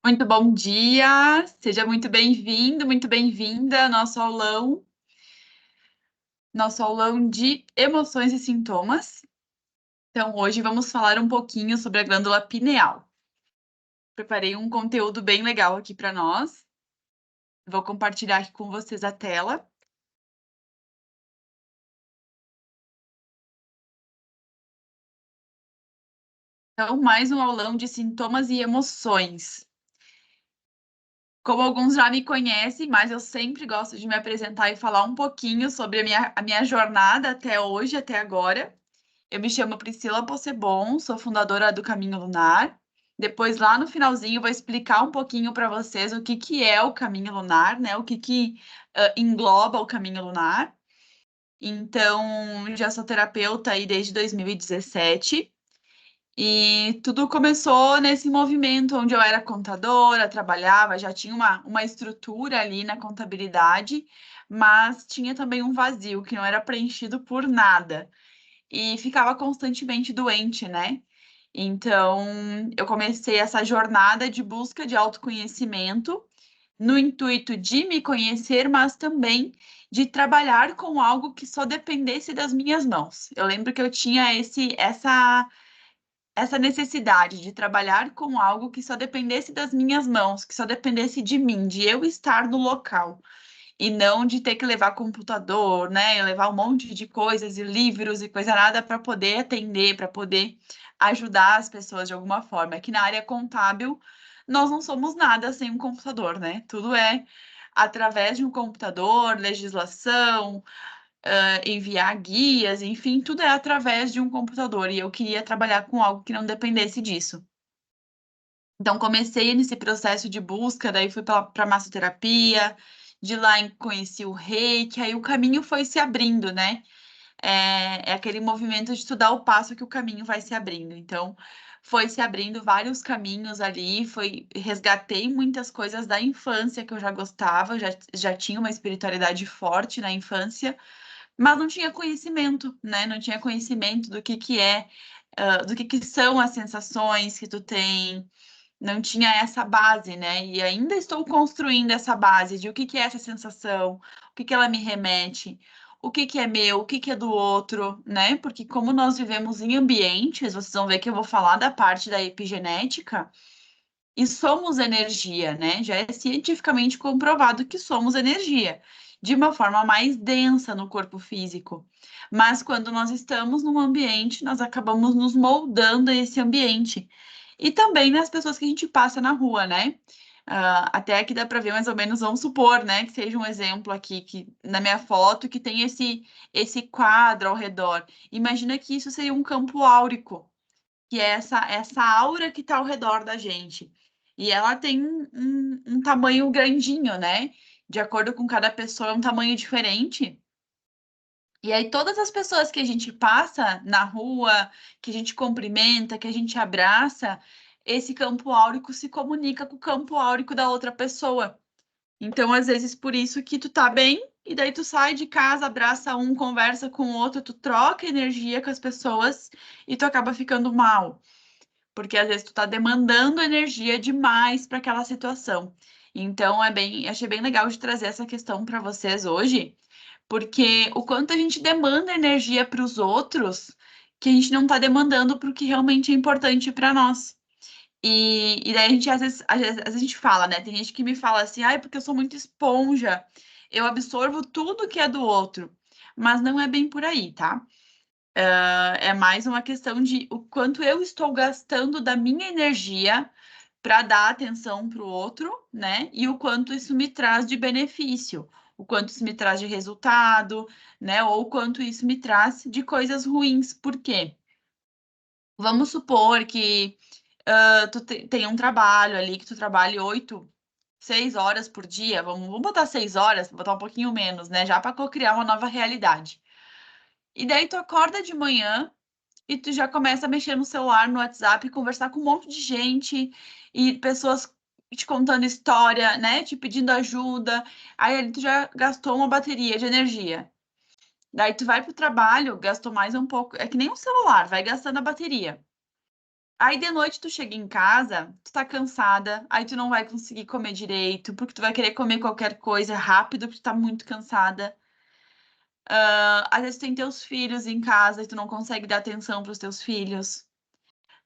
Muito bom dia, seja muito bem-vindo, muito bem-vinda ao nosso aulão de emoções e sintomas. Então, hoje vamos falar um pouquinho sobre a glândula pineal. Preparei um conteúdo bem legal aqui para nós. Vou compartilhar aqui com vocês a tela. Então, mais um aulão de sintomas e emoções. Como alguns já me conhecem, mas eu sempre gosto de me apresentar e falar um pouquinho sobre a minha jornada até hoje, até agora. Eu me chamo Priscila Possebon, sou fundadora do Caminho Lunar. Depois, lá no finalzinho, vou explicar um pouquinho para vocês o que que é o Caminho Lunar, né? O que que engloba o Caminho Lunar. Então, já sou terapeuta aí desde 2017. E tudo começou nesse movimento onde eu era contadora, trabalhava, já tinha uma estrutura ali na contabilidade, mas tinha também um vazio que não era preenchido por nada e ficava constantemente doente, né? Então, eu comecei essa jornada de busca de autoconhecimento no intuito de me conhecer, mas também de trabalhar com algo que só dependesse das minhas mãos. Eu lembro que eu tinha essa necessidade de trabalhar com algo que só dependesse das minhas mãos, que só dependesse de mim, de eu estar no local e não de ter que levar computador, né? Levar um monte de coisas e livros e coisa nada para poder atender, para poder ajudar as pessoas de alguma forma. Aqui na área contábil, nós não somos nada sem um computador, né? Tudo é através de um computador, legislação, enviar guias, enfim, tudo é através de um computador. E eu queria trabalhar com algo que não dependesse disso. Então, comecei nesse processo de busca, daí fui para massoterapia, de lá conheci o reiki, aí o caminho foi se abrindo, né? É aquele movimento de estudar o passo que o caminho vai se abrindo. Então, foi se abrindo vários caminhos ali, resgatei muitas coisas da infância que eu já gostava, já tinha uma espiritualidade forte na infância, mas não tinha conhecimento, né? Não tinha conhecimento do que é, do que são as sensações que tu tem, não tinha essa base, né? E ainda estou construindo essa base de o que que é essa sensação, o que que ela me remete, o que que é meu, o que que é do outro, né? Porque como nós vivemos em ambientes, vocês vão ver que eu vou falar da parte da epigenética, e somos energia, né? Já é cientificamente comprovado que somos energia, de uma forma mais densa no corpo físico. Mas quando nós estamos num ambiente, nós acabamos nos moldando a esse ambiente. E também nas pessoas que a gente passa na rua, né? Até aqui dá para ver mais ou menos, vamos supor, né, que seja um exemplo aqui que na minha foto que tem esse quadro ao redor. Imagina que isso seria um campo áurico, que é essa aura que está ao redor da gente. E ela tem um tamanho grandinho, né? De acordo com cada pessoa, é um tamanho diferente. E aí, todas as pessoas que a gente passa na rua, que a gente cumprimenta, que a gente abraça, esse campo áurico se comunica com o campo áurico da outra pessoa. Então, às vezes, por isso que tu tá bem, e daí tu sai de casa, abraça um, conversa com o outro, tu troca energia com as pessoas e tu acaba ficando mal. Porque às vezes tu tá demandando energia demais para aquela situação. Então, achei bem legal de trazer essa questão para vocês hoje, porque o quanto a gente demanda energia para os outros, que a gente não está demandando para o que realmente é importante para nós. E daí a gente, às vezes a gente fala, né? Tem gente que me fala assim, ai, porque eu sou muito esponja, eu absorvo tudo que é do outro. Mas não é bem por aí, tá? É mais uma questão de o quanto eu estou gastando da minha energia para dar atenção para o outro, né? E o quanto isso me traz de benefício, o quanto isso me traz de resultado, né? Ou o quanto isso me traz de coisas ruins. Por quê? Vamos supor que tem um trabalho ali que tu trabalhe 6 horas por dia, vamos botar 6 horas, botar um pouquinho menos, né? Já para criar uma nova realidade. E daí tu acorda de manhã e tu já começa a mexer no celular, no WhatsApp, conversar com um monte de gente e pessoas te contando história, né? Te pedindo ajuda. Aí ali tu já gastou uma bateria de energia. Daí tu vai pro trabalho, gastou mais um pouco. É que nem um celular, vai gastando a bateria. Aí de noite tu chega em casa, tu tá cansada, aí tu não vai conseguir comer direito, porque tu vai querer comer qualquer coisa rápido, porque tu tá muito cansada. Às vezes tem teus filhos em casa e tu não consegue dar atenção pros teus filhos.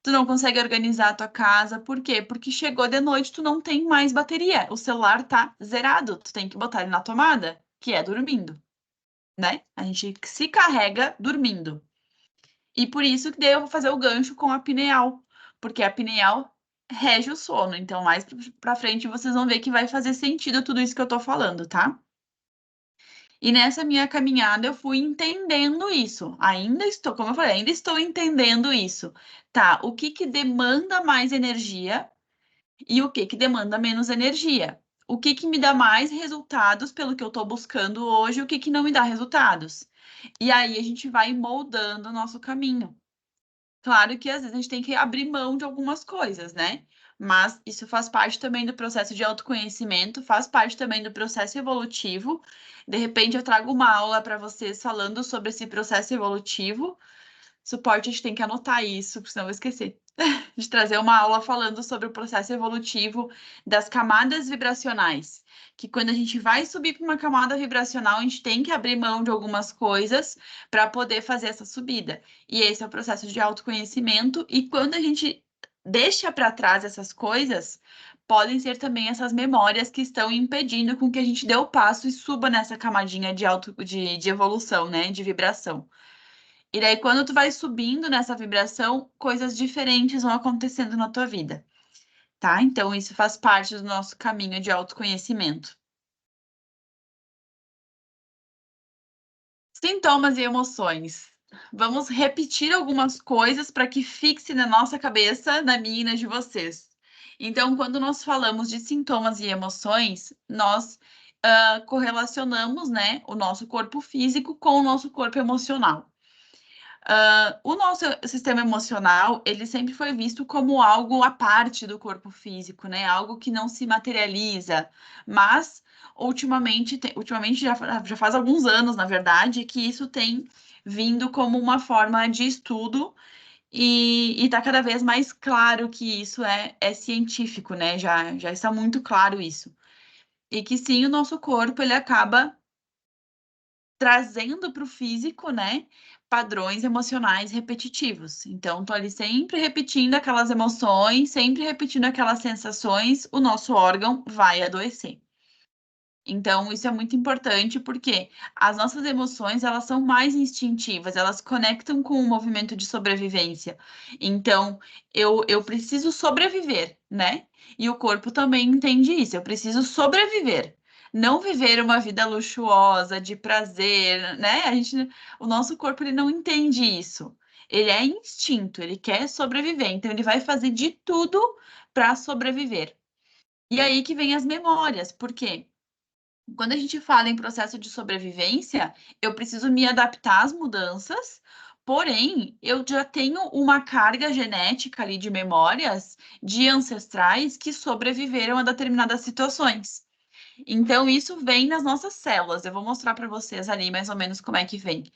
Tu não consegue organizar a tua casa. Por quê? Porque chegou de noite, tu não tem mais bateria. O celular tá zerado. Tu tem que botar ele na tomada, que é dormindo, né? A gente se carrega dormindo. E por isso que daí eu vou fazer o gancho com a pineal, porque a pineal rege o sono. Então, mais pra frente, vocês vão ver que vai fazer sentido tudo isso que eu tô falando, tá? E nessa minha caminhada eu fui entendendo isso. Ainda estou, como eu falei, ainda estou entendendo isso. Tá, o que que demanda mais energia e o que que demanda menos energia? O que que me dá mais resultados pelo que eu estou buscando hoje, e o que que não me dá resultados? E aí a gente vai moldando o nosso caminho. Claro que às vezes a gente tem que abrir mão de algumas coisas, né? Mas isso faz parte também do processo de autoconhecimento, faz parte também do processo evolutivo. De repente, eu trago uma aula para vocês falando sobre esse processo evolutivo. Suporte, a gente tem que anotar isso, porque senão eu vou esquecer. De trazer uma aula falando sobre o processo evolutivo das camadas vibracionais. Que quando a gente vai subir para uma camada vibracional, a gente tem que abrir mão de algumas coisas para poder fazer essa subida. E esse é o processo de autoconhecimento. E quando a gente deixa para trás essas coisas, podem ser também essas memórias que estão impedindo com que a gente dê o passo e suba nessa camadinha de evolução, né? De vibração. E daí, quando tu vai subindo nessa vibração, coisas diferentes vão acontecendo na tua vida, tá? Então, isso faz parte do nosso caminho de autoconhecimento. Sintomas e emoções. Vamos repetir algumas coisas para que fixe na nossa cabeça, na minha e na de vocês. Então, quando nós falamos de sintomas e emoções, nós correlacionamos, né, o nosso corpo físico com o nosso corpo emocional. O nosso sistema emocional, ele sempre foi visto como algo à parte do corpo físico, né? Algo que não se materializa. Mas, ultimamente, ultimamente já faz alguns anos, na verdade, que isso tem vindo como uma forma de estudo e está cada vez mais claro que isso é científico, né? Já está muito claro isso. E que sim, o nosso corpo, ele acaba trazendo para o físico, né, padrões emocionais repetitivos. Então, tô ali sempre repetindo aquelas emoções, sempre repetindo aquelas sensações, o nosso órgão vai adoecer. Então, isso é muito importante porque as nossas emoções, elas são mais instintivas, elas conectam com o movimento de sobrevivência. Então, eu preciso sobreviver, né? E o corpo também entende isso, eu preciso sobreviver. Não viver uma vida luxuosa, de prazer, né? O nosso corpo, ele não entende isso. Ele é instinto, ele quer sobreviver, então ele vai fazer de tudo para sobreviver. E aí que vem as memórias, por quê? Quando a gente fala em processo de sobrevivência, eu preciso me adaptar às mudanças, porém, eu já tenho uma carga genética ali de memórias de ancestrais que sobreviveram a determinadas situações. Então, isso vem nas nossas células. Eu vou mostrar para vocês ali mais ou menos como é que vem.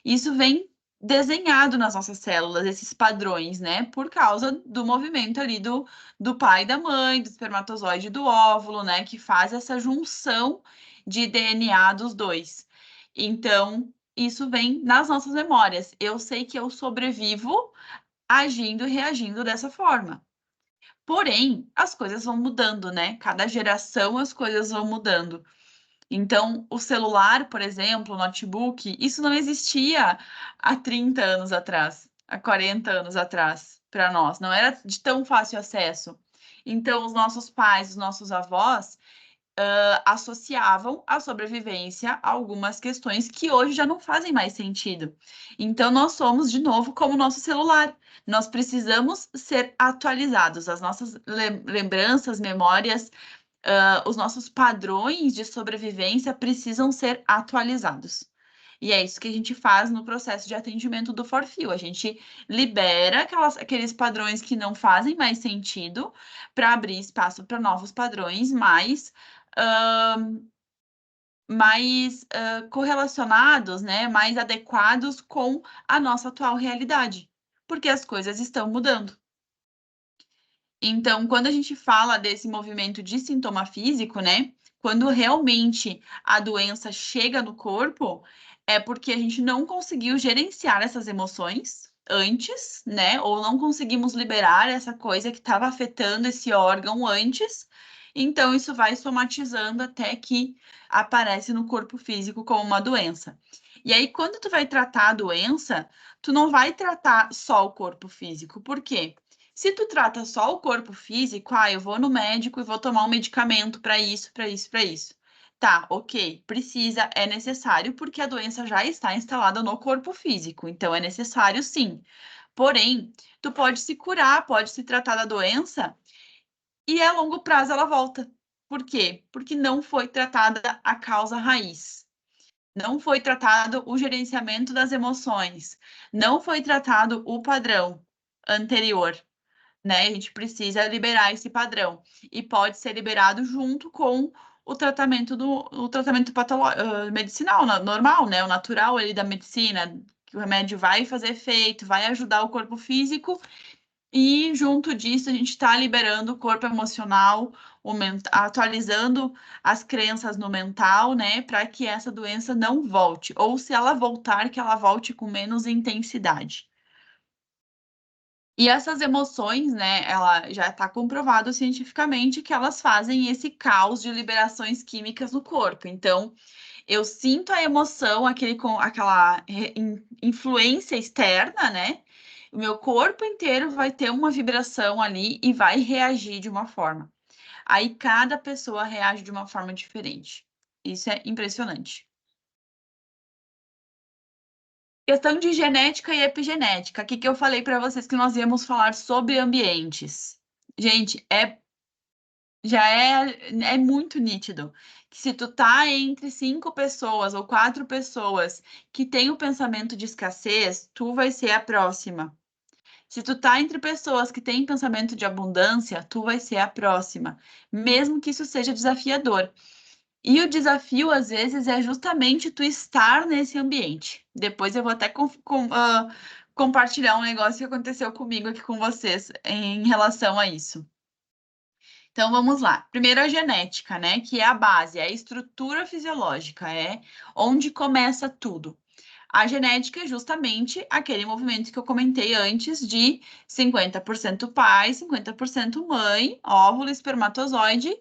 Isso vem desenhado nas nossas células, esses padrões, né? Por causa do movimento ali do pai e da mãe, do espermatozoide e do óvulo, né? Que faz essa junção de DNA dos dois. Então, isso vem nas nossas memórias. Eu sei que eu sobrevivo agindo e reagindo dessa forma. Porém, as coisas vão mudando, né? Cada geração as coisas vão mudando. Então, o celular, por exemplo, o notebook, isso não existia há 30 anos atrás, há 40 anos atrás, para nós, não era de tão fácil acesso. Então, os nossos pais, os nossos avós, associavam a sobrevivência a algumas questões que hoje já não fazem mais sentido. Então, nós somos, de novo, como o nosso celular. Nós precisamos ser atualizados, as nossas lembranças, memórias, os nossos padrões de sobrevivência precisam ser atualizados. E é isso que a gente faz no processo de atendimento do Forfil. A gente libera aqueles padrões que não fazem mais sentido para abrir espaço para novos padrões correlacionados, né, mais adequados com a nossa atual realidade, porque as coisas estão mudando. Então, quando a gente fala desse movimento de sintoma físico, né? Quando realmente a doença chega no corpo, é porque a gente não conseguiu gerenciar essas emoções antes, né? Ou não conseguimos liberar essa coisa que estava afetando esse órgão antes. Então, isso vai somatizando até que aparece no corpo físico como uma doença. E aí, quando tu vai tratar a doença, tu não vai tratar só o corpo físico. Por quê? Se tu trata só o corpo físico, eu vou no médico e vou tomar um medicamento para isso, para isso, para isso. Tá, ok, precisa, é necessário, porque a doença já está instalada no corpo físico, então é necessário sim. Porém, tu pode se curar, pode se tratar da doença e a longo prazo ela volta. Por quê? Porque não foi tratada a causa raiz. Não foi tratado o gerenciamento das emoções. Não foi tratado o padrão anterior, né? A gente precisa liberar esse padrão e pode ser liberado junto com o tratamento medicinal, normal, né? O natural ali da medicina, que o remédio vai fazer efeito, vai ajudar o corpo físico e junto disso a gente está liberando o corpo emocional, atualizando as crenças no mental, né? Para que essa doença não volte, ou se ela voltar, que ela volte com menos intensidade. E essas emoções, né, ela já está comprovado cientificamente que elas fazem esse caos de liberações químicas no corpo. Então, eu sinto a emoção, aquela influência externa, né? O meu corpo inteiro vai ter uma vibração ali e vai reagir de uma forma. Aí cada pessoa reage de uma forma diferente. Isso é impressionante. Questão de genética e epigenética. O que eu falei para vocês que nós íamos falar sobre ambientes? Gente, já é muito nítido que se tu tá entre 5 pessoas ou 4 pessoas que têm o pensamento de escassez, tu vai ser a próxima. Se tu tá entre pessoas que têm pensamento de abundância, tu vai ser a próxima, mesmo que isso seja desafiador. E o desafio, às vezes, é justamente tu estar nesse ambiente. Depois eu vou até compartilhar um negócio que aconteceu comigo aqui com vocês em relação a isso. Então vamos lá. Primeiro a genética, né? Que é a base, é a estrutura fisiológica, é onde começa tudo. A genética é justamente aquele movimento que eu comentei antes de 50% pai, 50% mãe, óvulo, espermatozoide,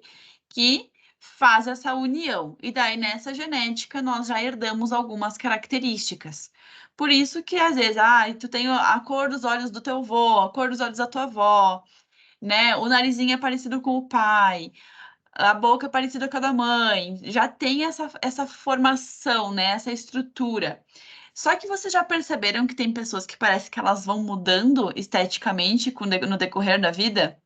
que faz essa união. E daí nessa genética nós já herdamos algumas características. Por isso que às vezes, tu tem a cor dos olhos do teu avô, a cor dos olhos da tua avó, né? O narizinho é parecido com o pai, a boca é parecida com a da mãe, já tem essa formação, né? Essa estrutura. Só que vocês já perceberam que tem pessoas que parece que elas vão mudando esteticamente no decorrer da vida?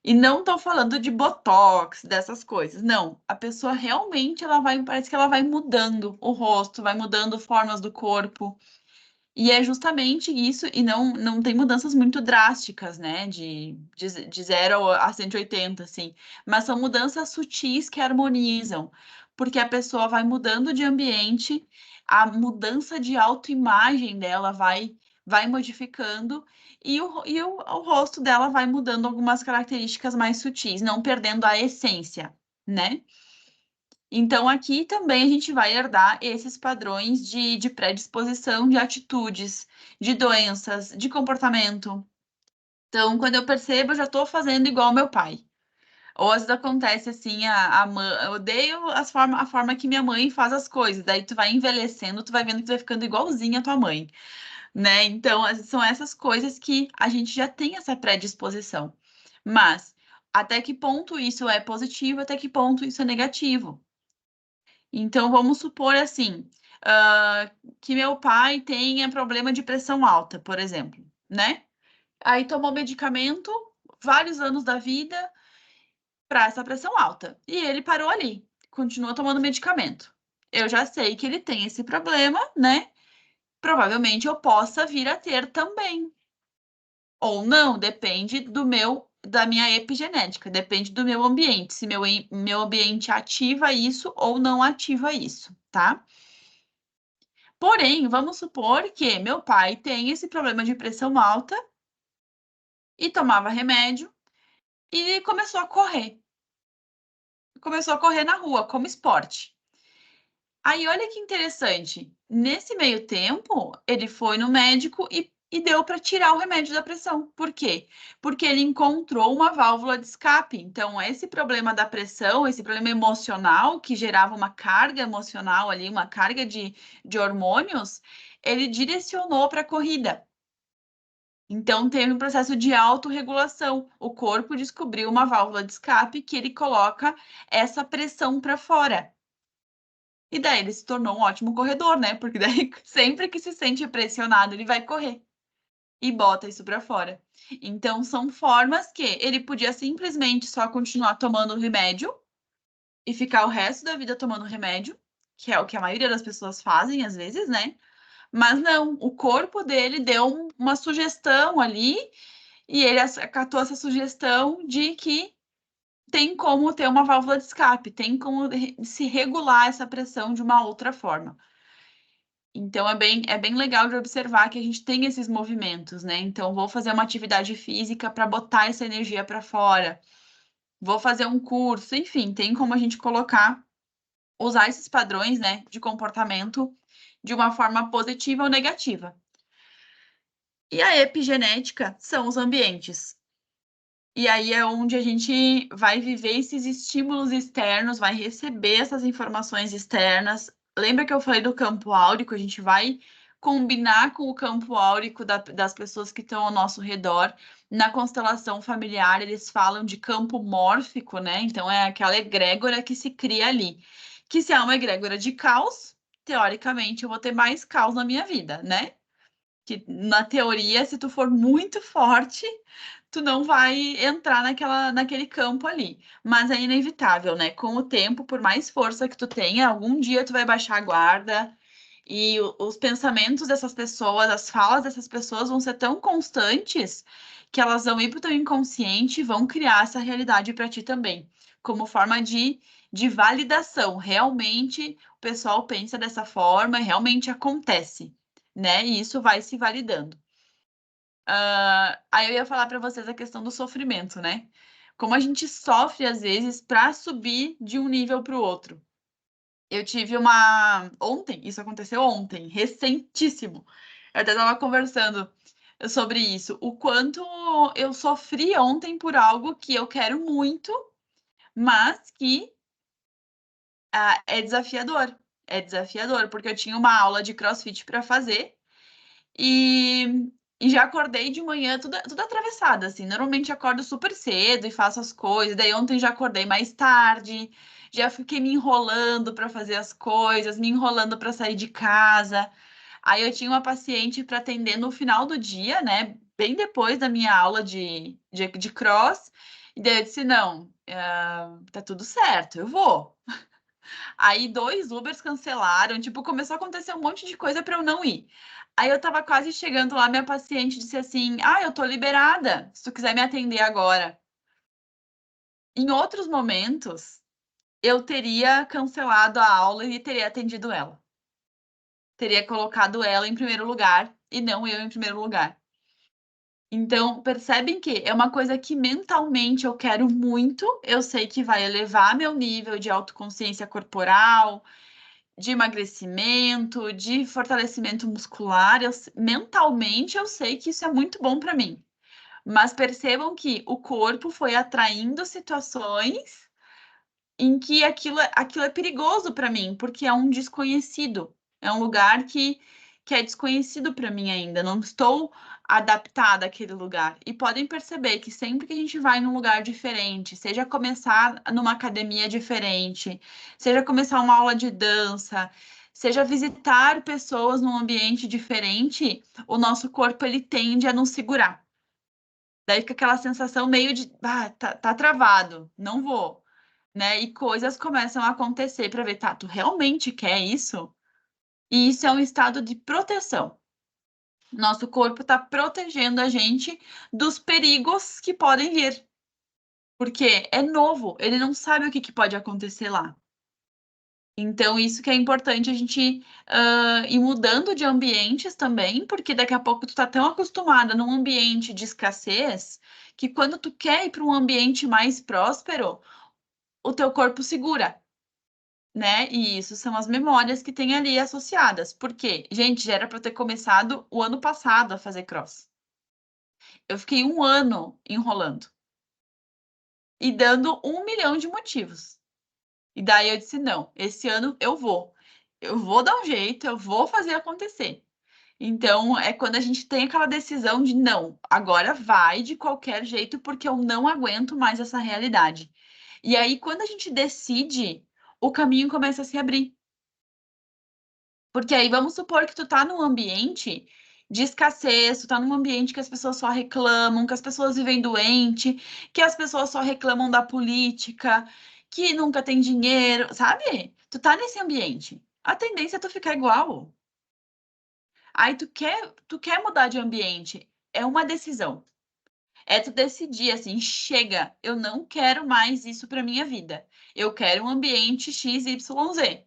E não estou falando de botox, dessas coisas. Não, a pessoa realmente parece que ela vai mudando o rosto, vai mudando formas do corpo. E é justamente isso, e não tem mudanças muito drásticas, né? De 0 a 180, assim. Mas são mudanças sutis que harmonizam, porque a pessoa vai mudando de ambiente, a mudança de autoimagem dela vai modificando, e o rosto dela vai mudando algumas características mais sutis, não perdendo a essência, né? Então, aqui também a gente vai herdar esses padrões de predisposição de atitudes, de doenças, de comportamento. Então, quando eu percebo, eu já estou fazendo igual meu pai. Ou às vezes acontece assim, eu odeio a forma que minha mãe faz as coisas. Daí tu vai envelhecendo, tu vai vendo que tu vai ficando igualzinha a tua mãe, né? Então, são essas coisas que a gente já tem essa predisposição. Mas, até que ponto isso é positivo, até que ponto isso é negativo? Então, vamos supor assim, que meu pai tenha problema de pressão alta, por exemplo, né? Aí tomou medicamento vários anos da vida para essa pressão alta. E ele parou ali, continua tomando medicamento. Eu já sei que ele tem esse problema, né? Provavelmente eu possa vir a ter também. Ou não, depende da minha epigenética, depende do meu ambiente, se meu ambiente ativa isso ou não ativa isso, tá? Porém, vamos supor que meu pai tem esse problema de pressão alta e tomava remédio. e começou a correr. Começou a correr na rua, como esporte. Aí, olha que interessante. Nesse meio tempo, ele foi no médico e deu para tirar o remédio da pressão. Por quê? Porque ele encontrou uma válvula de escape. Então, esse problema da pressão, esse problema emocional, que gerava uma carga emocional ali, uma carga de hormônios, ele direcionou para a corrida. Então, teve um processo de autorregulação. O corpo descobriu uma válvula de escape que ele coloca essa pressão para fora. E daí ele se tornou um ótimo corredor, né? Porque daí sempre que se sente pressionado, ele vai correr e bota isso para fora. Então são formas que ele podia simplesmente só continuar tomando o remédio e ficar o resto da vida tomando remédio, que é o que a maioria das pessoas fazem às vezes, né? Mas não, o corpo dele deu uma sugestão ali e ele acatou essa sugestão de que tem como ter uma válvula de escape, tem como se regular essa pressão de uma outra forma. Então é bem legal de observar que a gente tem esses movimentos, né? Então, vou fazer uma atividade física para botar essa energia para fora, vou fazer um curso, enfim, tem como a gente colocar, usar esses padrões, né, de comportamento de uma forma positiva ou negativa. E a epigenética são os ambientes. E aí é onde a gente vai viver esses estímulos externos, vai receber essas informações externas. Lembra que eu falei do campo áurico? A gente vai combinar com o campo áurico das pessoas que estão ao nosso redor. Na constelação familiar, eles falam de campo mórfico, né? Então, é aquela egrégora que se cria ali. Que se é uma egrégora de caos, teoricamente, eu vou ter mais caos na minha vida, né? Que na teoria, se tu for muito forte, tu não vai entrar naquele campo ali. Mas é inevitável, né? Com o tempo, por mais força que tu tenha, algum dia tu vai baixar a guarda e os pensamentos dessas pessoas, as falas dessas pessoas vão ser tão constantes que elas vão ir pro teu inconsciente e vão criar essa realidade para ti também, como forma de validação. Realmente o pessoal pensa dessa forma, realmente acontece, né? E isso vai se validando. Aí eu ia falar para vocês a questão do sofrimento, né? Como a gente sofre às vezes para subir de um nível para o outro. Eu tive uma. Ontem, isso aconteceu ontem, recentíssimo. Eu até estava conversando sobre isso. O quanto eu sofri ontem por algo que eu quero muito, mas que é desafiador. É desafiador, porque eu tinha uma aula de CrossFit para fazer. E já acordei de manhã tudo atravessada, assim. Normalmente acordo super cedo e faço as coisas. Daí ontem já acordei mais tarde, já fiquei me enrolando para fazer as coisas, me enrolando para sair de casa. Aí eu tinha uma paciente para atender no final do dia, né? Bem depois da minha aula de cross. E daí eu disse: não, tá tudo certo, eu vou. Aí 2 Ubers cancelaram, tipo, começou a acontecer um monte de coisa para eu não ir. Aí eu tava quase chegando lá, minha paciente disse assim: "Ah, eu tô liberada, se tu quiser me atender agora". Em outros momentos, eu teria cancelado a aula e teria atendido ela. Teria colocado ela em primeiro lugar e não eu em primeiro lugar. Então, percebem que é uma coisa que mentalmente eu quero muito, eu sei que vai elevar meu nível de autoconsciência corporal, de emagrecimento, de fortalecimento muscular, mentalmente eu sei que isso é muito bom para mim. Mas percebam que o corpo foi atraindo situações em que aquilo é perigoso para mim, porque é um desconhecido, é um lugar que é desconhecido para mim ainda, não estou adaptada àquele lugar. E podem perceber que sempre que a gente vai num lugar diferente, seja começar numa academia diferente, seja começar uma aula de dança, seja visitar pessoas num ambiente diferente, o nosso corpo ele tende a nos segurar. Daí fica aquela sensação meio de, tá travado, não vou, né? E coisas começam a acontecer para ver, tá, tu realmente quer isso? E isso é um estado de proteção. Nosso corpo está protegendo a gente dos perigos que podem vir, porque é novo, ele não sabe o que pode acontecer lá. Então, isso que é importante a gente ir mudando de ambientes também, porque daqui a pouco tu tá tão acostumada num ambiente de escassez que quando tu quer ir para um ambiente mais próspero, o teu corpo segura, né? E isso são as memórias que tem ali associadas. Por quê? Gente, já era para eu ter começado o ano passado a fazer cross. Eu fiquei um ano enrolando e dando 1 milhão de motivos. E daí eu disse: não, esse ano eu vou. Eu vou dar um jeito, eu vou fazer acontecer. Então, é quando a gente tem aquela decisão de não, agora vai de qualquer jeito, porque eu não aguento mais essa realidade. E aí, quando a gente decide, o caminho começa a se abrir. Porque aí vamos supor que tu tá num ambiente de escassez, tu tá num ambiente que as pessoas só reclamam, que as pessoas vivem doente, que as pessoas só reclamam da política, que nunca tem dinheiro, sabe? Tu tá nesse ambiente. A tendência é tu ficar igual. Aí tu quer mudar de ambiente. É uma decisão. É tu decidir assim, chega, eu não quero mais isso para minha vida. Eu quero um ambiente XYZ.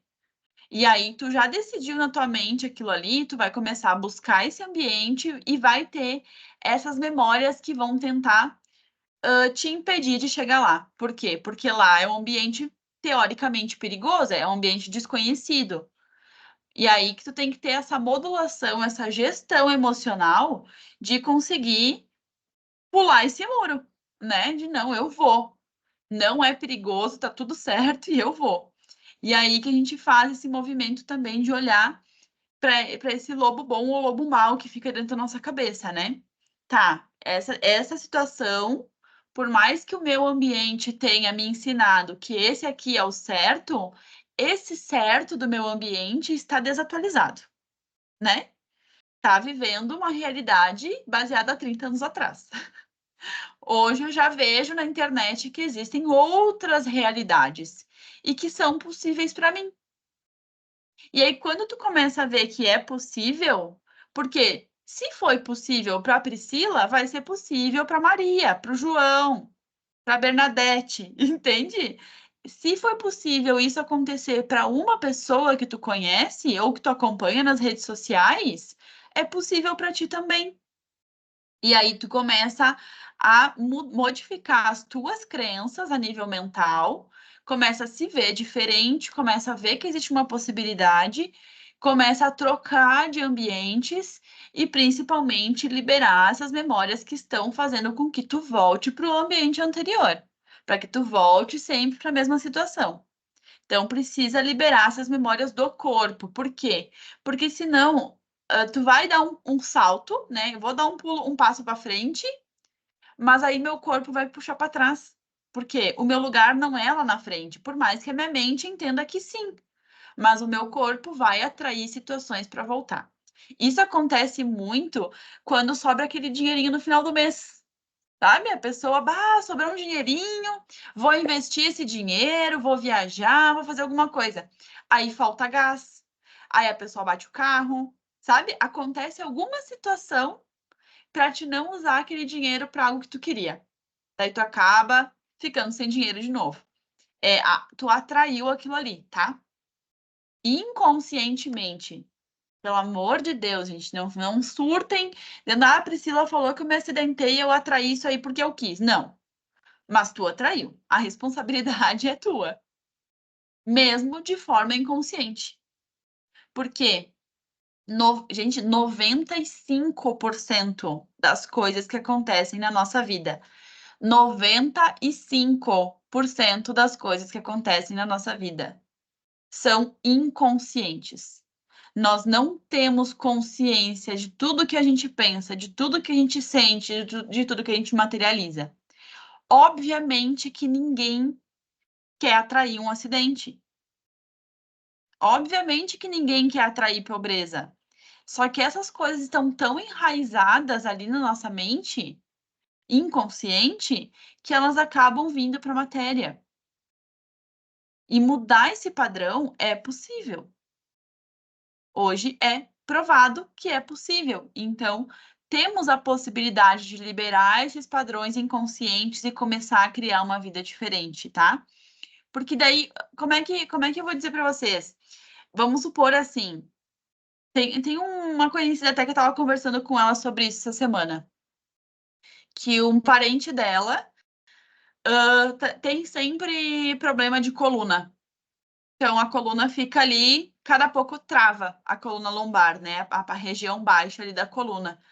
E aí tu já decidiu na tua mente aquilo ali, tu vai começar a buscar esse ambiente e vai ter essas memórias que vão tentar te impedir de chegar lá. Por quê? Porque lá é um ambiente teoricamente perigoso, é um ambiente desconhecido. E aí que tu tem que ter essa modulação, essa gestão emocional de conseguir pular esse muro, né? De não, eu vou. Não é perigoso, tá tudo certo e eu vou. E aí que a gente faz esse movimento também de olhar para esse lobo bom ou lobo mau que fica dentro da nossa cabeça, né? Tá, essa situação, por mais que o meu ambiente tenha me ensinado que esse aqui é o certo, esse certo do meu ambiente está desatualizado, né? Tá vivendo uma realidade baseada há 30 anos atrás. Hoje eu já vejo na internet que existem outras realidades e que são possíveis para mim. E aí, quando tu começa a ver que é possível, porque se foi possível para a Priscila, vai ser possível para Maria, para o João, para Bernadette, entende? Se foi possível isso acontecer para uma pessoa que tu conhece ou que tu acompanha nas redes sociais, é possível para ti também. E aí tu começa a modificar as tuas crenças a nível mental, começa a se ver diferente, começa a ver que existe uma possibilidade, começa a trocar de ambientes e principalmente liberar essas memórias que estão fazendo com que tu volte para o ambiente anterior, para que tu volte sempre para a mesma situação. Então, precisa liberar essas memórias do corpo. Por quê? Porque senão, tu vai dar um salto, né? Eu vou dar um pulo, um passo para frente, mas aí meu corpo vai puxar para trás. Porque o meu lugar não é lá na frente, por mais que a minha mente entenda que sim, mas o meu corpo vai atrair situações para voltar. Isso acontece muito quando sobra aquele dinheirinho no final do mês. Sabe? A pessoa, sobrou um dinheirinho, vou investir esse dinheiro, vou viajar, vou fazer alguma coisa. Aí falta gás, aí a pessoa bate o carro, sabe? Acontece alguma situação para te não usar aquele dinheiro para algo que tu queria. Daí tu acaba ficando sem dinheiro de novo. Tu atraiu aquilo ali, tá? Inconscientemente. Pelo amor de Deus, gente, não surtem. Dizendo, a Priscila falou que eu me acidentei e eu atraí isso aí porque eu quis. Não. Mas tu atraiu. A responsabilidade é tua, mesmo de forma inconsciente. Porque, gente, 95% das coisas que acontecem na nossa vida, 95% das coisas que acontecem na nossa vida são inconscientes. Nós não temos consciência de tudo que a gente pensa, de tudo que a gente sente, de tudo que a gente materializa. Obviamente que ninguém quer atrair um acidente. Obviamente que ninguém quer atrair pobreza. Só que essas coisas estão tão enraizadas ali na nossa mente, inconsciente, que elas acabam vindo para a matéria. E mudar esse padrão é possível. Hoje é provado que é possível. Então, temos a possibilidade de liberar esses padrões inconscientes e começar a criar uma vida diferente, tá? Porque daí, como é que eu vou dizer para vocês? Vamos supor assim, tem uma conhecida até que eu estava conversando com ela sobre isso essa semana, que um parente dela tem sempre problema de coluna. Então, a coluna fica ali, cada pouco trava a coluna lombar, né? A região baixa ali da coluna.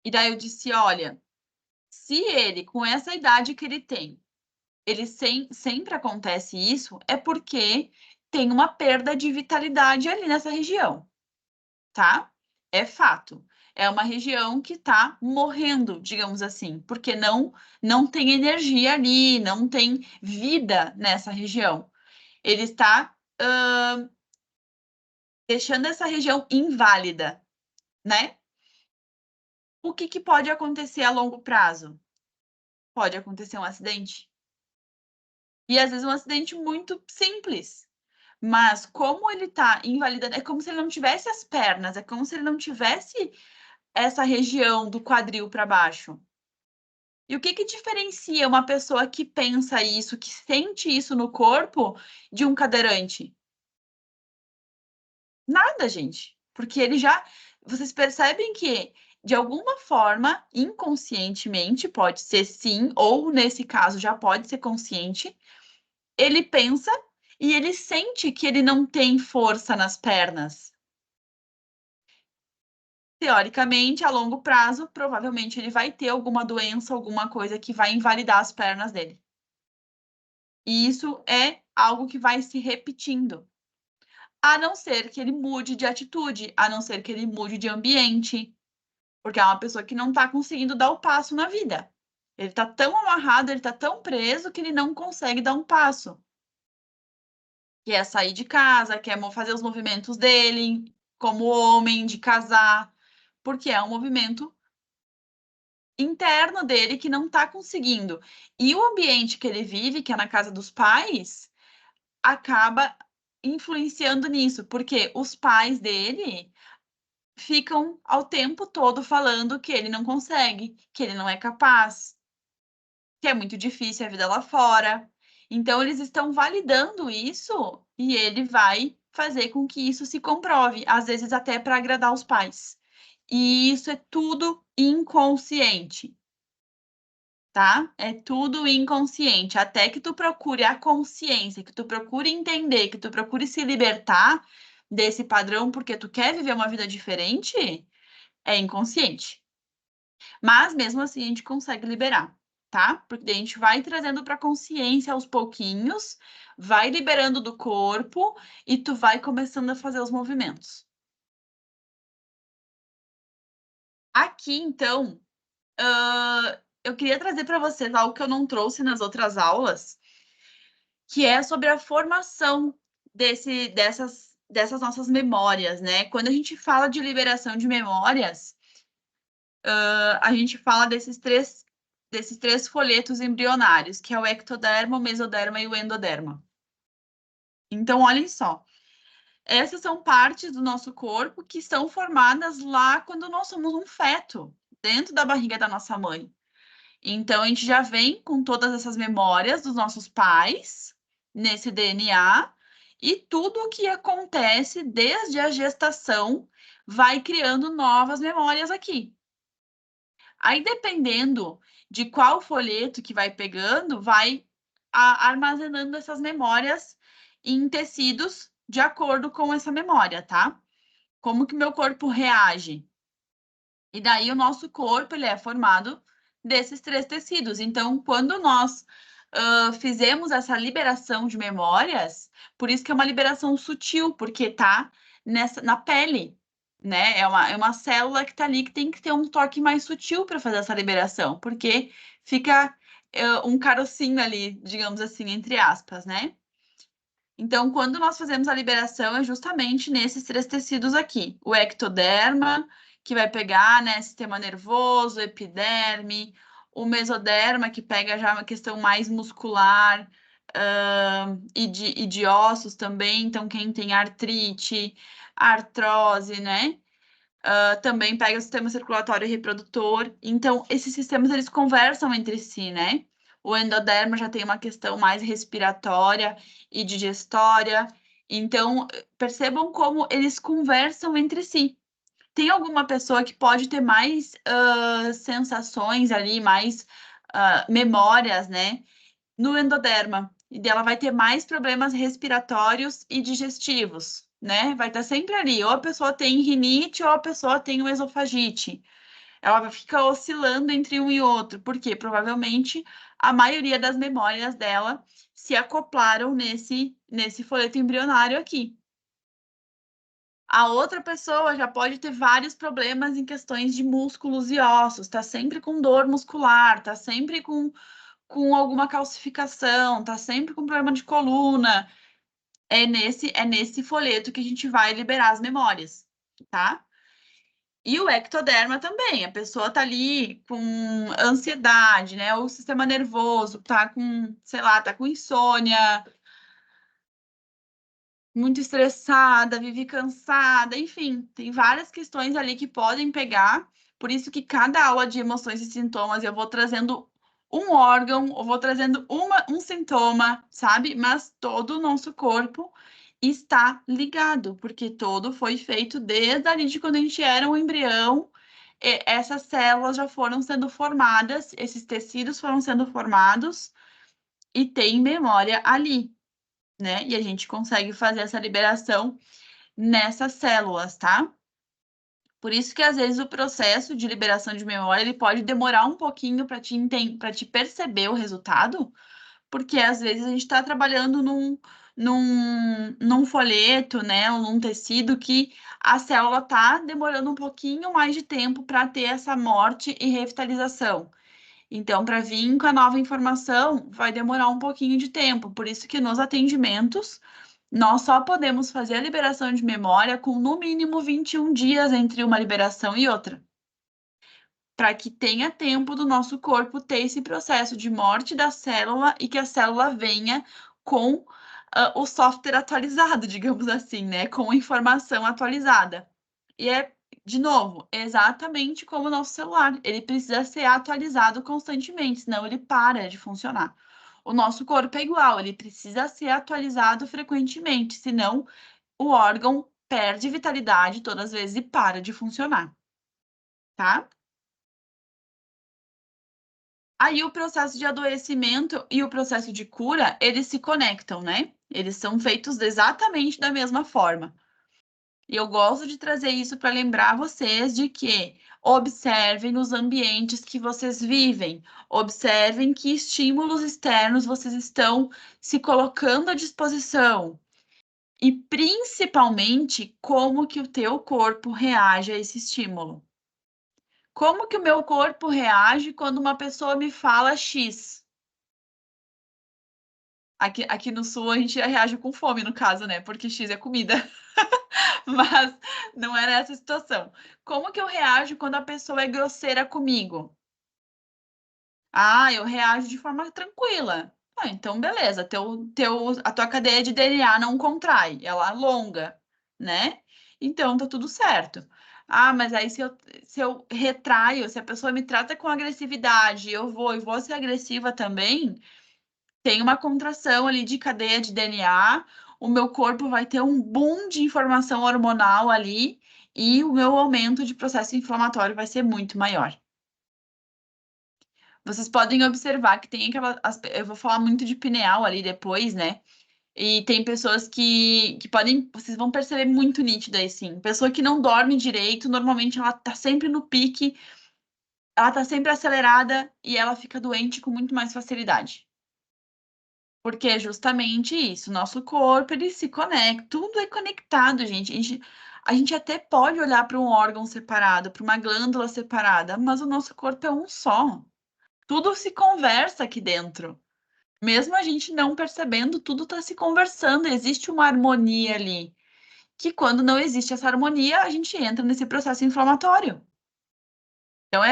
E daí eu disse, olha, se ele, com essa idade que ele tem, ele sempre acontece isso, é porque tem uma perda de vitalidade ali nessa região, tá? É fato. É uma região que está morrendo, digamos assim, porque não tem energia ali, não tem vida nessa região. Ele está deixando essa região inválida, né? O que pode acontecer a longo prazo? Pode acontecer um acidente. E às vezes um acidente muito simples. Mas como ele está invalidando, é como se ele não tivesse as pernas, é como se ele não tivesse essa região do quadril para baixo. E o que diferencia uma pessoa que pensa isso, que sente isso no corpo, de um cadeirante? Nada, gente. Porque ele já. Vocês percebem que, de alguma forma, inconscientemente, pode ser sim, ou nesse caso já pode ser consciente, ele pensa e ele sente que ele não tem força nas pernas. Teoricamente, a longo prazo, provavelmente ele vai ter alguma doença, alguma coisa que vai invalidar as pernas dele. E isso é algo que vai se repetindo. A não ser que ele mude de atitude, a não ser que ele mude de ambiente, porque é uma pessoa que não está conseguindo dar o passo na vida. Ele está tão amarrado, ele está tão preso que ele não consegue dar um passo. Que é sair de casa, que é fazer os movimentos dele, como homem, de casar, porque é um movimento interno dele que não está conseguindo. E o ambiente que ele vive, que é na casa dos pais, acaba influenciando nisso, porque os pais dele ficam ao tempo todo falando que ele não consegue, que ele não é capaz, que é muito difícil a vida lá fora. Então, eles estão validando isso e ele vai fazer com que isso se comprove, às vezes até para agradar os pais. E isso é tudo inconsciente, tá? É tudo inconsciente. Até que tu procure a consciência, que tu procure entender, que tu procure se libertar desse padrão porque tu quer viver uma vida diferente, é inconsciente. Mas mesmo assim a gente consegue liberar, tá? Porque daí a gente vai trazendo para consciência aos pouquinhos, vai liberando do corpo e tu vai começando a fazer os movimentos. Aqui, então, eu queria trazer para vocês algo que eu não trouxe nas outras aulas, que é sobre a formação dessas nossas memórias, né? Quando a gente fala de liberação de memórias, a gente fala desses três folhetos embrionários, que é o ectoderma, o mesoderma e o endoderma. Então, olhem só, essas são partes do nosso corpo que são formadas lá quando nós somos um feto, dentro da barriga da nossa mãe. Então, a gente já vem com todas essas memórias dos nossos pais nesse DNA e tudo o que acontece desde a gestação vai criando novas memórias aqui. Aí, dependendo de qual folheto que vai pegando, vai armazenando essas memórias em tecidos de acordo com essa memória, tá? Como que meu corpo reage? E daí o nosso corpo ele é formado desses três tecidos. Então, quando nós fizemos essa liberação de memórias, por isso que é uma liberação sutil, porque tá na pele, né? É uma célula que tá ali que tem que ter um toque mais sutil para fazer essa liberação, porque fica um carocinho ali, digamos assim, entre aspas, né? Então, quando nós fazemos a liberação, é justamente nesses três tecidos aqui: o ectoderma, que vai pegar, né, sistema nervoso, epiderme, o mesoderma, que pega já uma questão mais muscular, e de ossos também. Então, quem tem artrite, artrose, né? Também pega o sistema circulatório e reprodutor. Então, esses sistemas eles conversam entre si, né? O endoderma já tem uma questão mais respiratória e digestória. Então, percebam como eles conversam entre si. Tem alguma pessoa que pode ter mais sensações ali, mais memórias, né? No endoderma. E dela vai ter mais problemas respiratórios e digestivos, né? Vai estar sempre ali. Ou a pessoa tem rinite ou a pessoa tem uma esofagite. Ela fica oscilando entre um e outro, porque provavelmente a maioria das memórias dela se acoplaram nesse folheto embrionário aqui. A outra pessoa já pode ter vários problemas em questões de músculos e ossos, tá sempre com dor muscular, tá sempre com alguma calcificação, tá sempre com problema de coluna. É nesse folheto que a gente vai liberar as memórias, tá? E o ectoderma também, a pessoa tá ali com ansiedade, né? Ou o sistema nervoso tá com, sei lá, tá com insônia, muito estressada, vive cansada, enfim, tem várias questões ali que podem pegar. Por isso que cada aula de emoções e sintomas eu vou trazendo um órgão, ou vou trazendo um sintoma, sabe? Mas todo o nosso corpo está ligado, porque todo foi feito desde ali de quando a gente era um embrião. Essas células já foram sendo formadas, esses tecidos foram sendo formados e tem memória ali, né? E a gente consegue fazer essa liberação nessas células, tá? Por isso que às vezes o processo de liberação de memória ele pode demorar um pouquinho para te perceber o resultado, porque às vezes a gente está trabalhando num folheto, né, ou num tecido que a célula está demorando um pouquinho mais de tempo para ter essa morte e revitalização. Então, para vir com a nova informação, vai demorar um pouquinho de tempo. Por isso que nos atendimentos, nós só podemos fazer a liberação de memória com no mínimo 21 dias entre uma liberação e outra, para que tenha tempo do nosso corpo ter esse processo de morte da célula e que a célula venha com o software atualizado, digamos assim, né? Com a informação atualizada. E de novo, exatamente como o nosso celular. Ele precisa ser atualizado constantemente, senão ele para de funcionar. O nosso corpo é igual, ele precisa ser atualizado frequentemente, senão o órgão perde vitalidade todas as vezes e para de funcionar, tá? Aí o processo de adoecimento e o processo de cura, eles se conectam, né? Eles são feitos exatamente da mesma forma. E eu gosto de trazer isso para lembrar vocês de que observem os ambientes que vocês vivem, observem que estímulos externos vocês estão se colocando à disposição e principalmente como que o teu corpo reage a esse estímulo. Como que o meu corpo reage quando uma pessoa me fala X? Aqui no sul a gente reage com fome, no caso, né? Porque X é comida. Mas não era essa a situação. Como que eu reajo quando a pessoa é grosseira comigo? Ah, eu reajo de forma tranquila. Ah, então beleza, a tua cadeia de DNA não contrai, ela alonga, né? Então tá tudo certo. Ah, mas aí se eu retraio, se a pessoa me trata com agressividade, eu vou ser agressiva também, tem uma contração ali de cadeia de DNA, o meu corpo vai ter um boom de informação hormonal ali e o meu aumento de processo inflamatório vai ser muito maior. Vocês podem observar que tem eu vou falar muito de pineal ali depois, né? E tem pessoas que podem, vocês vão perceber muito nítido aí, sim. Pessoa que não dorme direito, normalmente ela tá sempre no pique, ela tá sempre acelerada e ela fica doente com muito mais facilidade. Porque é justamente isso, nosso corpo, ele se conecta, tudo é conectado, gente. A gente até pode olhar para um órgão separado, para uma glândula separada, mas o nosso corpo é um só. Tudo se conversa aqui dentro. Mesmo a gente não percebendo, tudo está se conversando, existe uma harmonia ali. Que quando não existe essa harmonia, a gente entra nesse processo inflamatório. Então,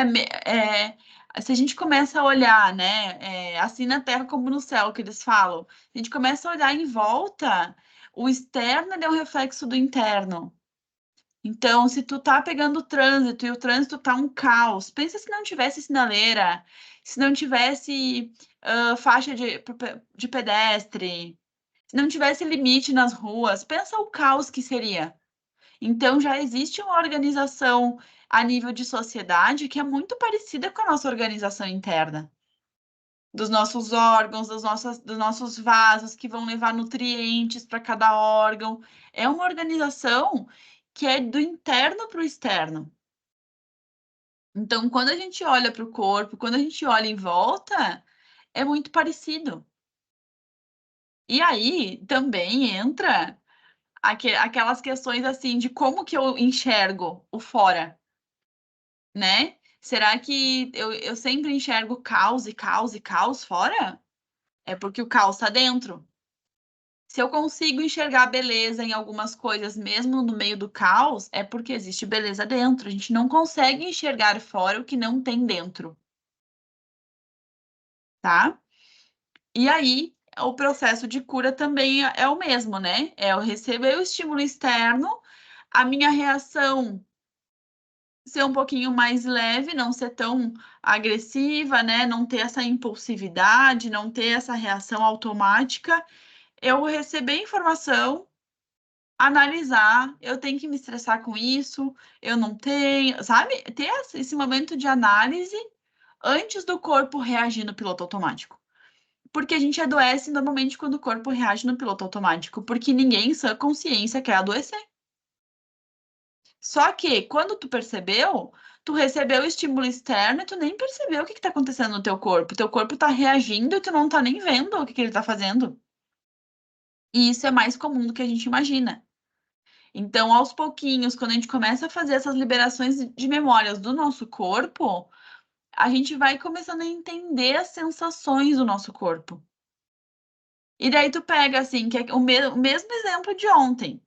se a gente começa a olhar, né, assim na Terra como no céu, que eles falam, a gente começa a olhar em volta, o externo ele é um reflexo do interno. Então, se tu tá pegando o trânsito e o trânsito tá um caos, pensa se não tivesse sinaleira, se não tivesse faixa de pedestre, se não tivesse limite nas ruas, pensa o caos que seria. Então, já existe uma organização a nível de sociedade que é muito parecida com a nossa organização interna. Dos nossos órgãos, dos nossos vasos que vão levar nutrientes para cada órgão. É uma organização que é do interno para o externo. Então, quando a gente olha para o corpo, quando a gente olha em volta, é muito parecido. E aí também entra aquelas questões assim de como que eu enxergo o fora, né? Será que eu sempre enxergo caos e caos e caos fora? É porque o caos está dentro. Se eu consigo enxergar beleza em algumas coisas, mesmo no meio do caos, é porque existe beleza dentro. A gente não consegue enxergar fora o que não tem dentro, tá? E aí, o processo de cura também é o mesmo, né? É eu receber o estímulo externo, a minha reação ser um pouquinho mais leve, não ser tão agressiva, né? Não ter essa impulsividade, não ter essa reação automática. Eu receber informação, analisar, eu tenho que me estressar com isso, eu não tenho, sabe? Ter esse momento de análise antes do corpo reagir no piloto automático. Porque a gente adoece normalmente quando o corpo reage no piloto automático, porque ninguém em sã consciência quer adoecer. Só que quando tu percebeu, tu recebeu o estímulo externo e tu nem percebeu o que está acontecendo no teu corpo. Teu corpo está reagindo e tu não está nem vendo o que ele está fazendo. E isso é mais comum do que a gente imagina. Então, aos pouquinhos, quando a gente começa a fazer essas liberações de memórias do nosso corpo, a gente vai começando a entender as sensações do nosso corpo. E daí tu pega assim, que é o mesmo exemplo de ontem.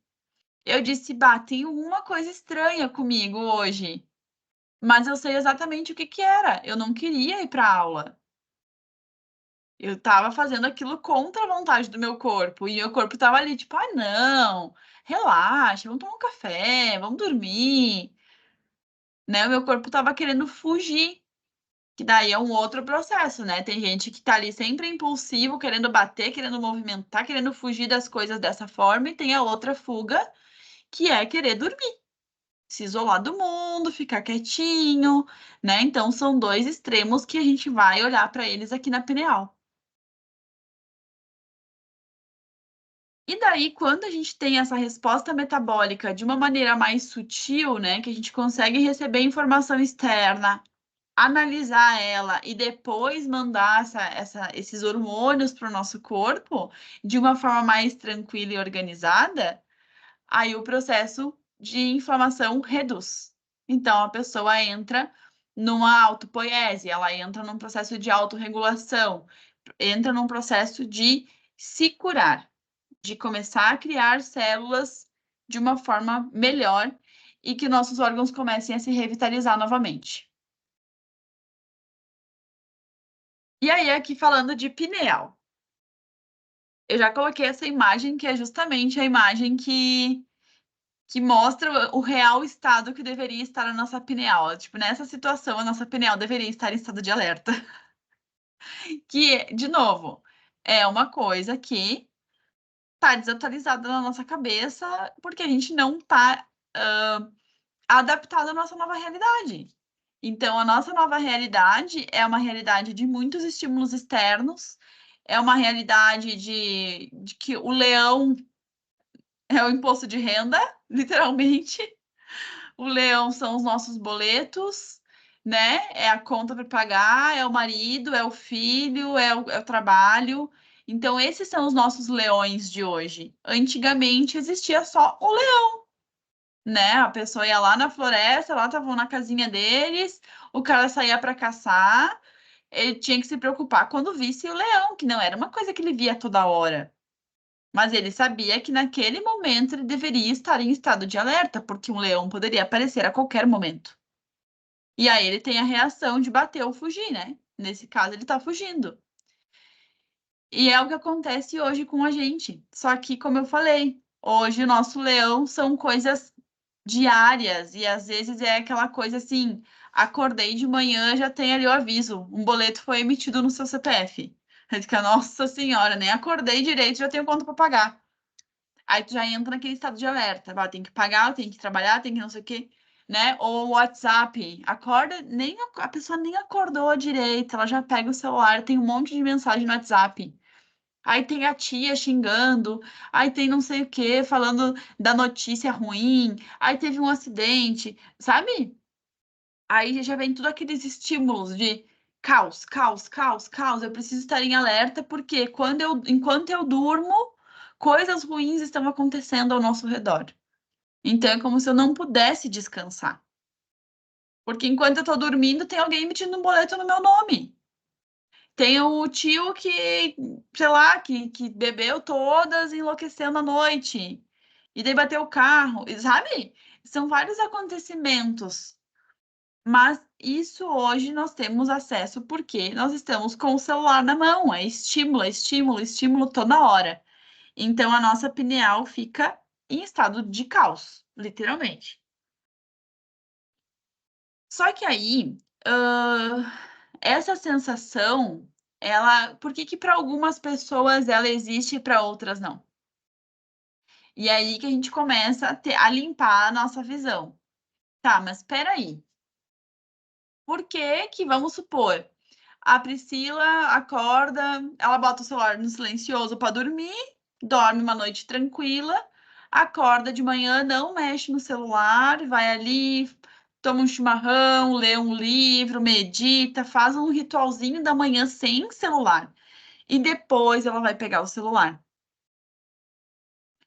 Eu disse, bah, tem uma coisa estranha comigo hoje, mas eu sei exatamente o que que era. Eu não queria ir para aula. Eu estava fazendo aquilo contra a vontade do meu corpo, e meu corpo estava ali, tipo, ah, não, relaxa, vamos tomar um café, vamos dormir, né? O meu corpo estava querendo fugir, que daí é um outro processo, né? Tem gente que tá ali sempre impulsivo, querendo bater, querendo movimentar, querendo fugir das coisas dessa forma, e tem a outra fuga, que é querer dormir, se isolar do mundo, ficar quietinho, né? Então são dois extremos que a gente vai olhar para eles aqui na pineal. E daí, quando a gente tem essa resposta metabólica de uma maneira mais sutil, né, que a gente consegue receber informação externa, analisar ela e depois mandar esses hormônios para o nosso corpo de uma forma mais tranquila e organizada, aí o processo de inflamação reduz. Então, a pessoa entra numa autopoiese, ela entra num processo de autorregulação, entra num processo de se curar, de começar a criar células de uma forma melhor e que nossos órgãos comecem a se revitalizar novamente. E aí, aqui falando de pineal, eu já coloquei essa imagem que é justamente a imagem que mostra o real estado que deveria estar a nossa pineal. Tipo, nessa situação, a nossa pineal deveria estar em estado de alerta. Que, de novo, é uma coisa que está desatualizada na nossa cabeça porque a gente não está adaptado à nossa nova realidade. Então, a nossa nova realidade é uma realidade de muitos estímulos externos, é uma realidade de que o leão é o imposto de renda, literalmente. O leão são os nossos boletos, né? É a conta para pagar, é o marido, é o filho, é o trabalho. Então, esses são os nossos leões de hoje. Antigamente existia só o leão, né? A pessoa ia lá na floresta, lá estavam na casinha deles, o cara saía para caçar, ele tinha que se preocupar quando visse o leão, que não era uma coisa que ele via toda hora. Mas ele sabia que naquele momento ele deveria estar em estado de alerta, porque um leão poderia aparecer a qualquer momento. E aí ele tem a reação de bater ou fugir, né? Nesse caso, ele tá fugindo. E é o que acontece hoje com a gente. Só que, como eu falei, hoje o nosso leão são coisas diárias e às vezes é aquela coisa assim, acordei de manhã, já tem ali o aviso, um boleto foi emitido no seu CPF. Aí fica, nossa senhora, nem acordei direito, já tenho conta para pagar. Aí tu já entra naquele estado de alerta. Tem que pagar, tem que trabalhar, tem que não sei o quê, né? Ou o WhatsApp. Acorda, nem a pessoa nem acordou direito, ela já pega o celular, tem um monte de mensagem no WhatsApp. Aí tem a tia xingando, aí tem não sei o quê, falando da notícia ruim, aí teve um acidente, sabe? Aí já vem tudo aqueles estímulos de caos, caos, caos, caos. Eu preciso estar em alerta porque enquanto eu durmo, coisas ruins estão acontecendo ao nosso redor. Então é como se eu não pudesse descansar. Porque enquanto eu tô dormindo, tem alguém emitindo um boleto no meu nome. Tem o tio que, sei lá, que bebeu todas e enlouqueceu na noite. E daí bateu o carro, e sabe? São vários acontecimentos. Mas isso hoje nós temos acesso porque nós estamos com o celular na mão. É estímulo, é estímulo, estímulo toda hora. Então a nossa pineal fica em estado de caos, literalmente. Só que aí, essa sensação, ela, por que que para algumas pessoas ela existe e para outras não? E aí que a gente começa a limpar a nossa visão. Tá, mas espera aí. Por que que, vamos supor, a Priscila acorda, ela bota o celular no silencioso para dormir, dorme uma noite tranquila, acorda de manhã, não mexe no celular, vai ali, toma um chimarrão, lê um livro, medita, faz um ritualzinho da manhã sem celular. E depois ela vai pegar o celular.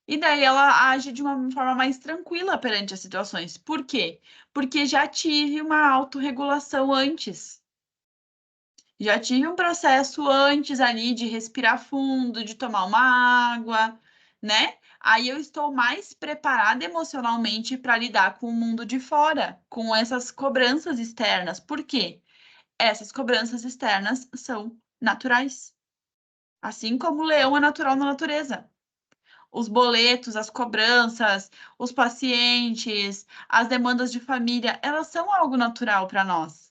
E daí ela age de uma forma mais tranquila perante as situações. Por quê? Porque já tive uma autorregulação antes. Já tive um processo antes ali de respirar fundo, de tomar uma água, né? Aí eu estou mais preparada emocionalmente para lidar com o mundo de fora, com essas cobranças externas. Por quê? Essas cobranças externas são naturais. Assim como o leão é natural na natureza. Os boletos, as cobranças, os pacientes, as demandas de família, elas são algo natural para nós.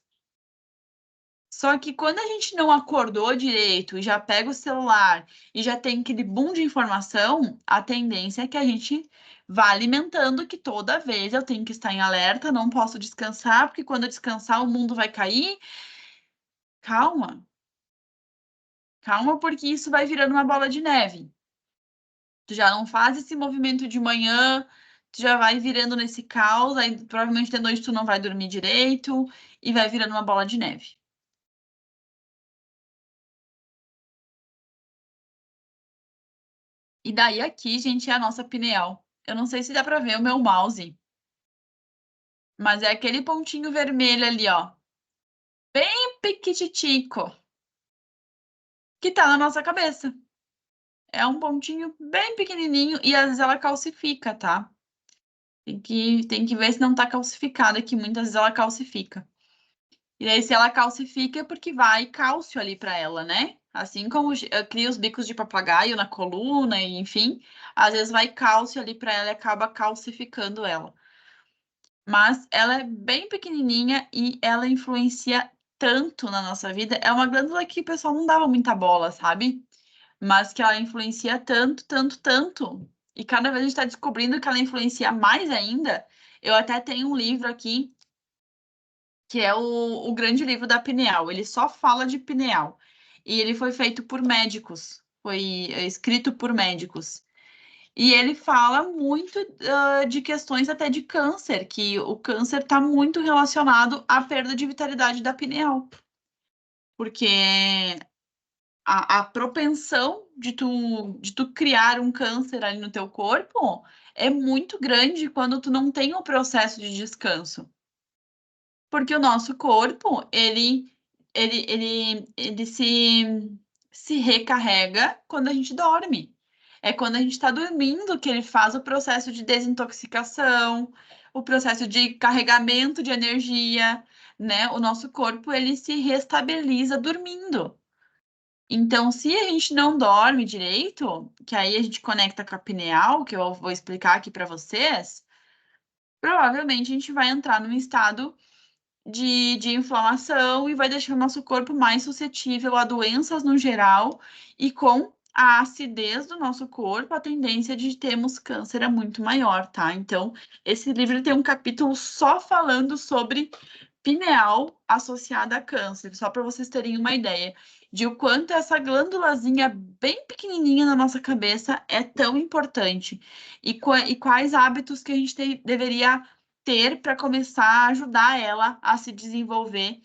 Só que quando a gente não acordou direito e já pega o celular e já tem aquele boom de informação, a tendência é que a gente vá alimentando que toda vez eu tenho que estar em alerta, não posso descansar, porque quando eu descansar o mundo vai cair. Calma, calma, porque isso vai virando uma bola de neve. Tu já não faz esse movimento de manhã, tu já vai virando nesse caos, aí provavelmente de noite tu não vai dormir direito e vai virando uma bola de neve. E daí aqui, gente, é a nossa pineal. Eu não sei se dá para ver o meu mouse, mas é aquele pontinho vermelho ali, ó, bem piquititico, que tá na nossa cabeça. É um pontinho bem pequenininho e às vezes ela calcifica, tá? Tem que ver se não tá calcificada, que muitas vezes ela calcifica. E aí, se ela calcifica, é porque vai cálcio ali para ela, né? Assim como cria os bicos de papagaio na coluna, e enfim, às vezes vai cálcio ali para ela e acaba calcificando ela. Mas ela é bem pequenininha e ela influencia tanto na nossa vida. É uma glândula que o pessoal não dava muita bola, sabe? Mas que ela influencia tanto, tanto, tanto. E cada vez a gente está descobrindo que ela influencia mais ainda. Eu até tenho um livro aqui que é o grande livro da pineal. Ele só fala de pineal. E ele foi feito por médicos, foi escrito por médicos. E ele fala muito de questões até de câncer, que o câncer está muito relacionado à perda de vitalidade da pineal. Porque a propensão de tu criar um câncer ali no teu corpo é muito grande quando tu não tem o processo de descanso. Porque o nosso corpo, ele se recarrega quando a gente dorme. É quando a gente está dormindo que ele faz o processo de desintoxicação, o processo de carregamento de energia, né? O nosso corpo, ele se restabiliza dormindo. Então, se a gente não dorme direito, que aí a gente conecta com a pineal, que eu vou explicar aqui para vocês, provavelmente a gente vai entrar num estado de inflamação e vai deixar o nosso corpo mais suscetível a doenças no geral e com a acidez do nosso corpo, a tendência de termos câncer é muito maior, tá? Então, esse livro tem um capítulo só falando sobre pineal associada a câncer, só para vocês terem uma ideia de o quanto essa glândulazinha bem pequenininha na nossa cabeça é tão importante e quais hábitos que a gente deveria ter para começar a ajudar ela a se desenvolver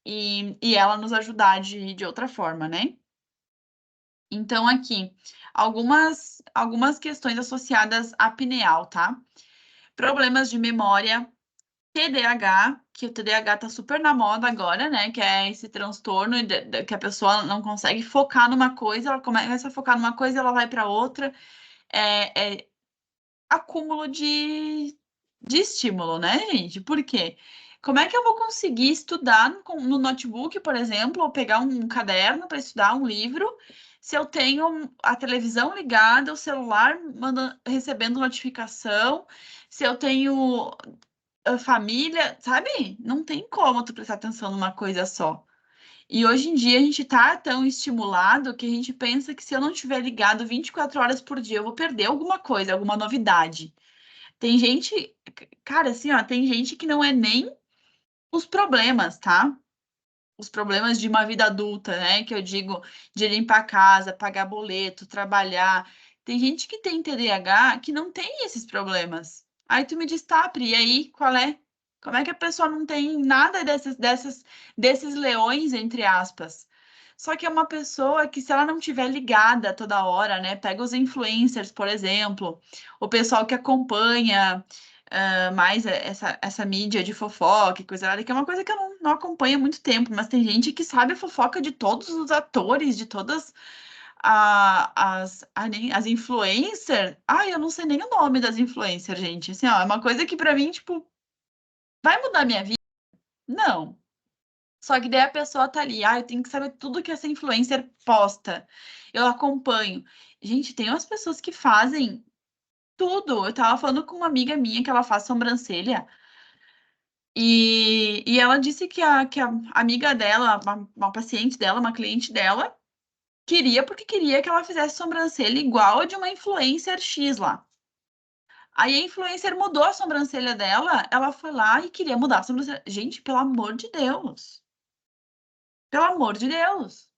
e ela nos ajudar de outra forma, né? Então, aqui, algumas questões associadas à pineal, tá? Problemas de memória, TDAH, que o TDAH tá super na moda agora, né? Que é esse transtorno que a pessoa não consegue focar numa coisa, ela começa a focar numa coisa, ela vai para outra. É acúmulo de estímulo, né, gente? Por quê? Como é que eu vou conseguir estudar no notebook, por exemplo, ou pegar um caderno para estudar um livro, se eu tenho a televisão ligada, o celular recebendo notificação, se eu tenho a família, sabe? Não tem como tu prestar atenção numa coisa só. E hoje em dia a gente tá tão estimulado que a gente pensa que se eu não estiver ligado 24 horas por dia, eu vou perder alguma coisa, alguma novidade. Tem gente, cara, assim, ó, tem gente que não é nem os problemas, tá? Os problemas de uma vida adulta, né? Que eu digo de limpar a casa, pagar boleto, trabalhar. Tem gente que tem TDAH que não tem esses problemas. Aí tu me diz, tá, Pri, e aí, qual é? Como é que a pessoa não tem nada desses leões, entre aspas? Só que é uma pessoa que, se ela não tiver ligada toda hora, né? Pega os influencers, por exemplo, o pessoal que acompanha mais essa mídia de fofoca e coisa lá, que é uma coisa que eu não acompanho há muito tempo, mas tem gente que sabe a fofoca de todos os atores, de todas as influencers. Ai, eu não sei nem o nome das influencers, gente. Assim, ó, é uma coisa que pra mim, tipo, vai mudar minha vida? Não. Só que daí a pessoa tá ali, eu tenho que saber tudo que essa influencer posta. Eu acompanho. Gente, tem umas pessoas que fazem tudo. Eu tava falando com uma amiga minha que ela faz sobrancelha. E ela disse que a amiga dela, uma paciente dela, uma cliente dela, queria porque queria que ela fizesse sobrancelha igual a de uma influencer X lá. Aí a influencer mudou a sobrancelha dela, ela foi lá e queria mudar a sobrancelha. Gente, pelo amor de Deus. Pelo amor de Deus.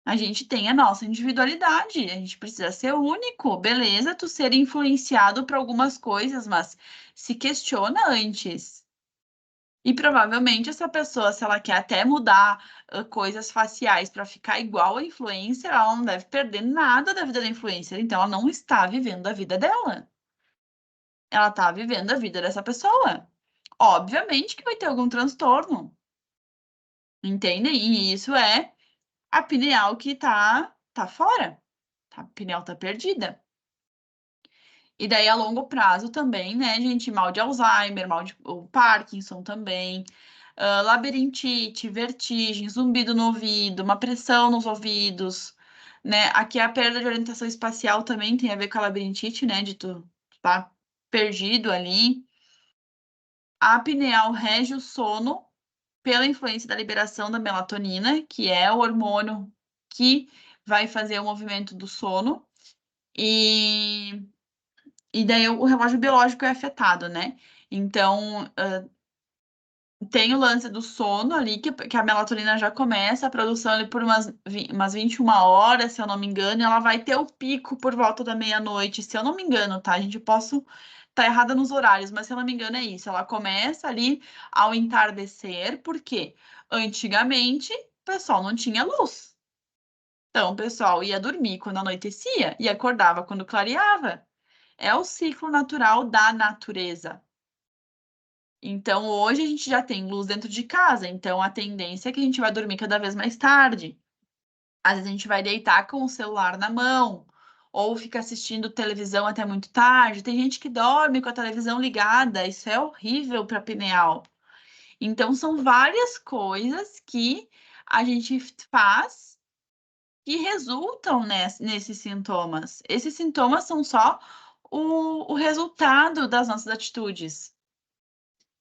A gente tem a nossa individualidade, a gente precisa ser único. Beleza, tu ser influenciado por algumas coisas, mas se questiona antes. E provavelmente essa pessoa, se ela quer até mudar coisas faciais para ficar igual a influencer, ela não deve perder nada da vida da influencer. Então, ela não está vivendo a vida dela. Ela está vivendo a vida dessa pessoa. Obviamente que vai ter algum transtorno, entende? E isso é a pineal que tá fora. A pineal tá perdida. E daí, a longo prazo também, né, gente? Mal de Alzheimer, mal de o Parkinson também. Labirintite, vertigem, zumbido no ouvido, uma pressão nos ouvidos, né? Aqui a perda de orientação espacial também tem a ver com a labirintite, né? De tu tá perdido ali. A pineal rege o sono pela influência da liberação da melatonina, que é o hormônio que vai fazer o movimento do sono. E, e daí o relógio biológico é afetado, né? Então, tem o lance do sono ali, que a melatonina já começa a produção ali por umas 21 horas, se eu não me engano, e ela vai ter o pico por volta da meia-noite, se eu não me engano, tá? A gente posso estar errada nos horários, mas se eu não me engano é isso. Ela começa ali ao entardecer, porque antigamente o pessoal não tinha luz. Então, o pessoal ia dormir quando anoitecia e acordava quando clareava. É o ciclo natural da natureza. Então, hoje a gente já tem luz dentro de casa, então a tendência é que a gente vai dormir cada vez mais tarde. Às vezes a gente vai deitar com o celular na mão, ou fica assistindo televisão até muito tarde. Tem gente que dorme com a televisão ligada, isso é horrível para a pineal. Então, são várias coisas que a gente faz que resultam nesses sintomas. Esses sintomas são só o resultado das nossas atitudes.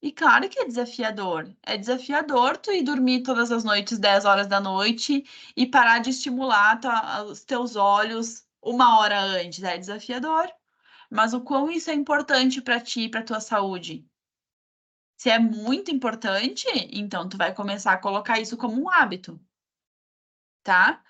E claro que é desafiador. É desafiador tu ir dormir todas as noites, 10 horas da noite, e parar de estimular os teus olhos 1 hora antes. É desafiador. Mas o quão isso é importante para ti, para tua saúde? Se é muito importante, então tu vai começar a colocar isso como um hábito, tá?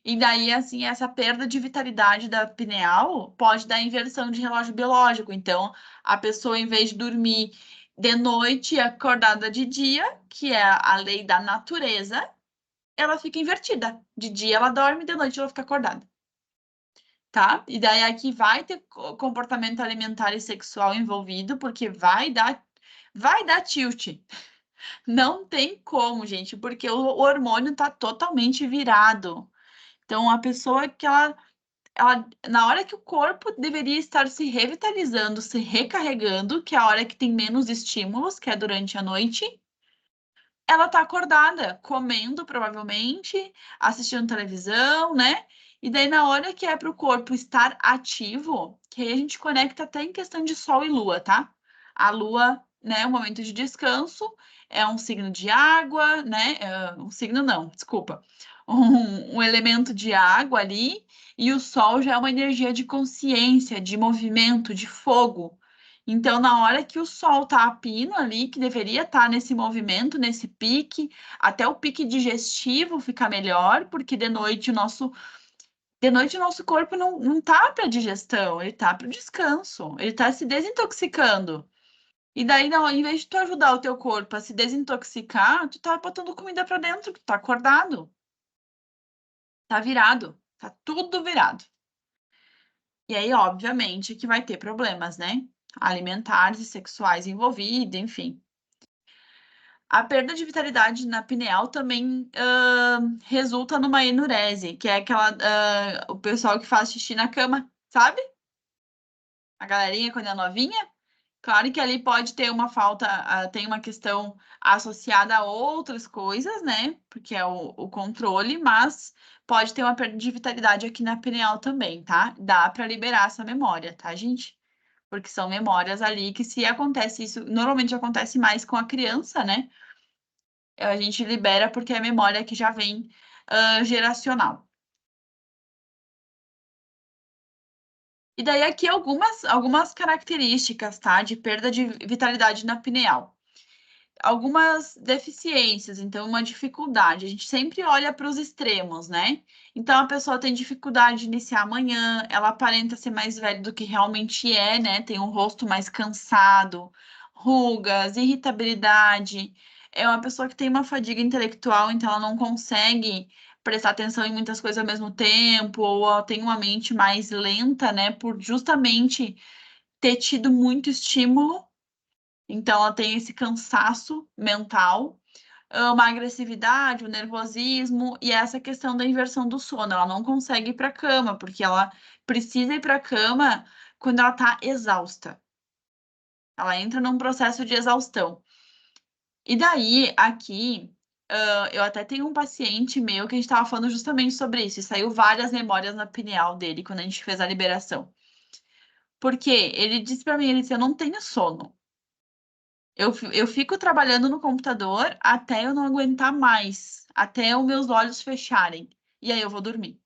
E daí, assim, essa perda de vitalidade da pineal pode dar inversão de relógio biológico. Então, a pessoa, em vez de dormir de noite e acordada de dia, que é a lei da natureza, ela fica invertida. De dia ela dorme, de noite ela fica acordada, tá? E daí aqui vai ter comportamento alimentar e sexual envolvido, porque vai dar tilt. Não tem como, gente, porque o hormônio tá totalmente virado. Então, a pessoa que na hora que o corpo deveria estar se revitalizando, se recarregando, que é a hora que tem menos estímulos, que é durante a noite, ela tá acordada, comendo provavelmente, assistindo televisão, né? E daí, na hora que é para o corpo estar ativo, que aí a gente conecta até em questão de sol e lua, tá? A lua, né, é um momento de descanso, é um signo de água, né? Um signo não, desculpa. Um elemento de água ali, e o sol já é uma energia de consciência, de movimento, de fogo. Então, na hora que o sol tá a pino ali, que deveria estar nesse movimento, nesse pique, até o pique digestivo ficar melhor, porque de noite o nosso corpo não tá para digestão, ele tá para descanso, ele tá se desintoxicando. E daí, não, em vez de tu ajudar o teu corpo a se desintoxicar, tu tá botando comida para dentro, tu tá acordado, tá virado, tá tudo virado. E aí, obviamente, que vai ter problemas, né? Alimentares e sexuais envolvidos, enfim. A perda de vitalidade na pineal também resulta numa enurese, que é aquela, o pessoal que faz xixi na cama, sabe? A galerinha quando é novinha. Claro que ali pode ter uma falta, tem uma questão associada a outras coisas, né? Porque é o controle, mas pode ter uma perda de vitalidade aqui na pineal também, tá? Dá para liberar essa memória, tá, gente? Porque são memórias ali que se acontece isso, normalmente acontece mais com a criança, né? A gente libera porque é memória que já vem geracional. E daí aqui algumas características, tá? De perda de vitalidade na pineal. Algumas deficiências, então uma dificuldade. A gente sempre olha para os extremos, né? Então a pessoa tem dificuldade de iniciar amanhã, ela aparenta ser mais velha do que realmente é, né? Tem um rosto mais cansado, rugas, irritabilidade. É uma pessoa que tem uma fadiga intelectual, então ela não consegue prestar atenção em muitas coisas ao mesmo tempo, ou ela tem uma mente mais lenta, né? Por justamente ter tido muito estímulo, então, ela tem esse cansaço mental, uma agressividade, um nervosismo e essa questão da inversão do sono. Ela não consegue ir para a cama, porque ela precisa ir para a cama quando ela está exausta. Ela entra num processo de exaustão. E daí, aqui, eu até tenho um paciente meu que a gente estava falando justamente sobre isso, e saiu várias memórias na pineal dele quando a gente fez a liberação. Porque ele disse para mim, ele disse, eu não tenho sono. Eu fico trabalhando no computador até eu não aguentar mais, até os meus olhos fecharem. E aí eu vou dormir.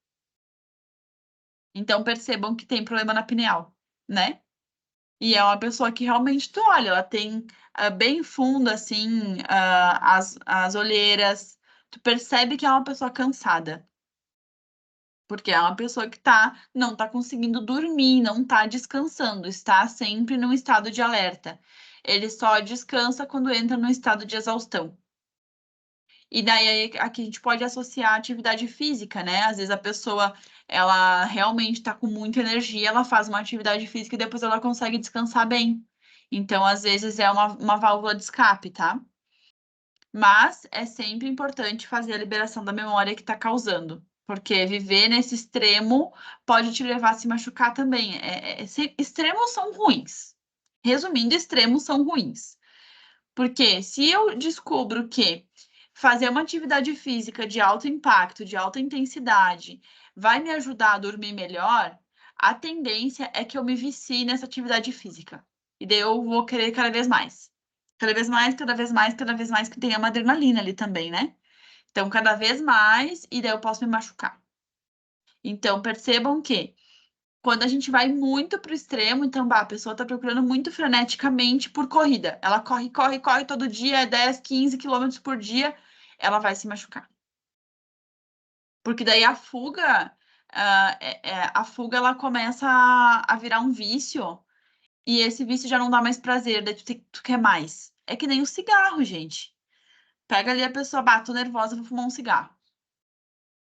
Então percebam que tem problema na pineal, né? E é uma pessoa que realmente tu olha, ela tem bem fundo, assim, as olheiras. Tu percebe que é uma pessoa cansada. Porque é uma pessoa que não tá conseguindo dormir, não tá descansando, está sempre num estado de alerta. Ele só descansa quando entra no estado de exaustão. E daí aqui a gente pode associar a atividade física, né? Às vezes a pessoa, ela realmente está com muita energia, ela faz uma atividade física e depois ela consegue descansar bem. Então, às vezes é uma válvula de escape, tá? Mas é sempre importante fazer a liberação da memória que está causando, porque viver nesse extremo pode te levar a se machucar também. Extremos são ruins. Resumindo, extremos são ruins. Porque se eu descubro que fazer uma atividade física de alto impacto, de alta intensidade, vai me ajudar a dormir melhor, a tendência é que eu me vicie nessa atividade física. E daí eu vou querer cada vez mais. Cada vez mais, cada vez mais, cada vez mais, que tem uma adrenalina ali também, né? Então, cada vez mais, e daí eu posso me machucar. Então, percebam que quando a gente vai muito para o extremo, então, bah, a pessoa está procurando muito freneticamente por corrida. Ela corre, corre, corre todo dia, 10, 15 quilômetros por dia, ela vai se machucar. Porque daí a fuga, a fuga, ela começa a virar um vício, e esse vício já não dá mais prazer, daí tu quer mais. É que nem o cigarro, gente. Pega ali a pessoa, bah, tô nervosa, vou fumar um cigarro.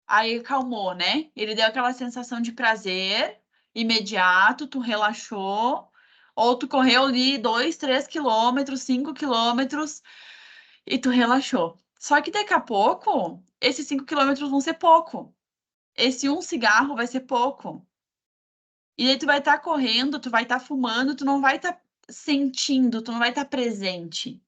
Aí calmou, né? Ele deu aquela sensação de prazer imediato, tu relaxou, ou tu correu ali 2, 3 quilômetros, 5 quilômetros e tu relaxou. Só que daqui a pouco, esses 5 quilômetros vão ser pouco. Esse um cigarro vai ser pouco. E aí tu vai estar correndo, tu vai estar fumando, tu não vai estar sentindo, tu não vai estar presente.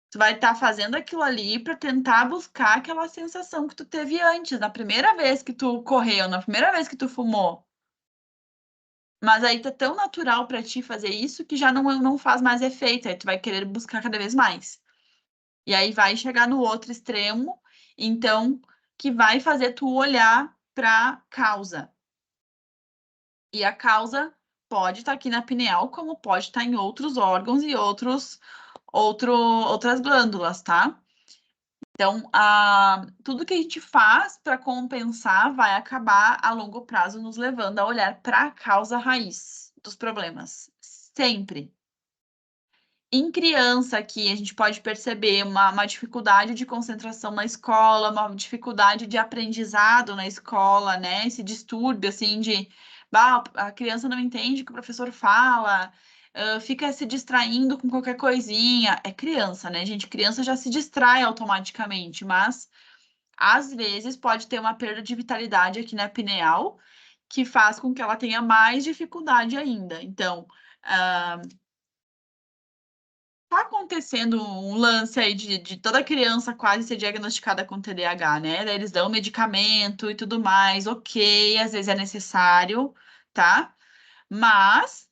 Tu vai estar fazendo aquilo ali para tentar buscar aquela sensação que tu teve antes, na primeira vez que tu correu, na primeira vez que tu fumou. Mas aí tá tão natural para ti fazer isso que já não faz mais efeito, aí tu vai querer buscar cada vez mais. E aí vai chegar no outro extremo, então, que vai fazer tu olhar para causa. E a causa pode estar aqui na pineal, como pode estar em outros órgãos e outras glândulas, tá? Então, tudo que a gente faz para compensar vai acabar a longo prazo nos levando a olhar para a causa raiz dos problemas. Sempre. Em criança aqui, a gente pode perceber uma dificuldade de concentração na escola, uma dificuldade de aprendizado na escola, né? Esse distúrbio, assim, de bah, a criança não entende o que o professor fala, fica se distraindo com qualquer coisinha. É criança, né, gente? Criança já se distrai automaticamente, mas às vezes pode ter uma perda de vitalidade aqui na pineal, que faz com que ela tenha mais dificuldade ainda. Então, tá acontecendo um lance aí de toda criança quase ser diagnosticada com TDAH, né? Daí eles dão medicamento e tudo mais, ok, às vezes é necessário, tá? Mas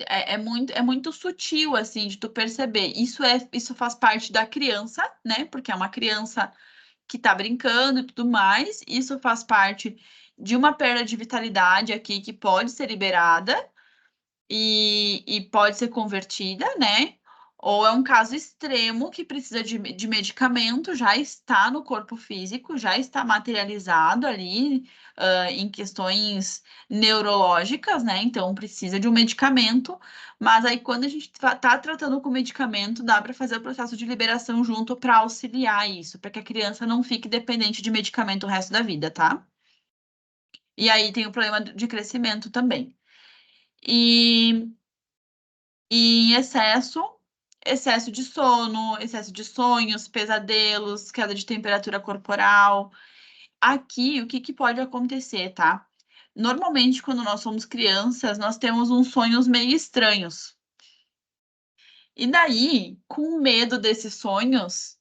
é muito sutil, assim, de tu perceber. Isso faz parte da criança, né? Porque é uma criança que tá brincando e tudo mais. Isso faz parte de uma perda de vitalidade aqui que pode ser liberada e pode ser convertida, né? Ou é um caso extremo que precisa de medicamento, já está no corpo físico, já está materializado ali, em questões neurológicas, né? Então precisa de um medicamento, mas aí quando a gente está tratando com medicamento, dá para fazer o processo de liberação junto para auxiliar isso, para que a criança não fique dependente de medicamento o resto da vida, tá? E aí tem o problema de crescimento também. E E excesso de sono, excesso de sonhos, pesadelos, queda de temperatura corporal. Aqui, o que que pode acontecer, tá? Normalmente, quando nós somos crianças, nós temos uns sonhos meio estranhos. E daí, com medo desses sonhos,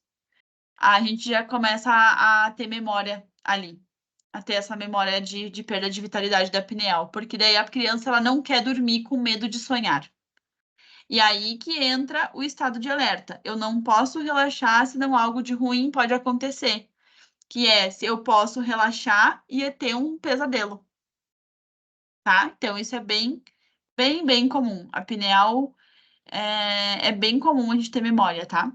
a gente já começa a ter memória ali, a ter essa memória de perda de vitalidade da pineal, porque daí a criança ela não quer dormir com medo de sonhar. E aí que entra o estado de alerta. Eu não posso relaxar, senão algo de ruim pode acontecer. Que é se eu posso relaxar e ter um pesadelo, tá? Então, isso é bem, bem, bem comum. A pineal é bem comum a gente ter memória, tá?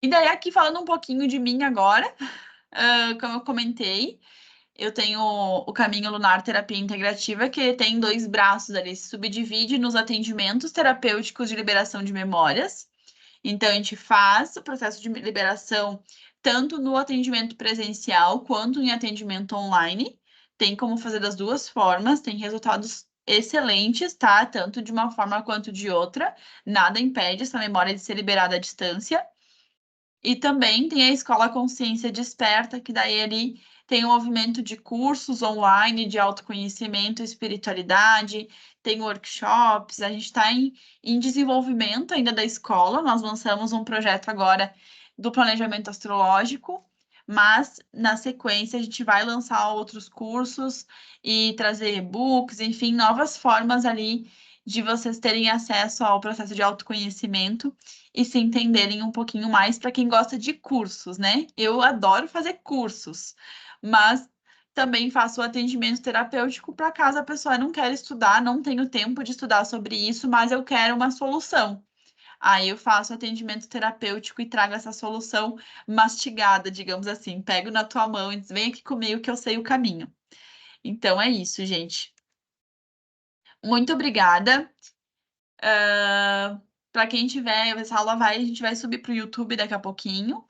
E daí, aqui falando um pouquinho de mim agora, como eu comentei, eu tenho o Caminho Lunar Terapia Integrativa, que tem dois braços ali, se subdivide nos atendimentos terapêuticos de liberação de memórias. Então, a gente faz o processo de liberação tanto no atendimento presencial quanto em atendimento online. Tem como fazer das duas formas, tem resultados excelentes, tá? Tanto de uma forma quanto de outra. Nada impede essa memória de ser liberada à distância. E também tem a Escola Consciência Desperta, que daí ali tem o movimento de cursos online de autoconhecimento e espiritualidade, tem workshops, a gente está em desenvolvimento ainda da escola, nós lançamos um projeto agora do planejamento astrológico, mas na sequência a gente vai lançar outros cursos e trazer e-books, enfim, novas formas ali de vocês terem acesso ao processo de autoconhecimento e se entenderem um pouquinho mais para quem gosta de cursos, né? Eu adoro fazer cursos, mas também faço o atendimento terapêutico para caso a pessoa não quer estudar, não tenho tempo de estudar sobre isso, mas eu quero uma solução. Aí eu faço atendimento terapêutico e trago essa solução mastigada, digamos assim. Pego na tua mão e diz, vem aqui comigo que eu sei o caminho. Então é isso, gente. Muito obrigada. Para quem tiver, essa aula vai, a gente vai subir para o YouTube daqui a pouquinho.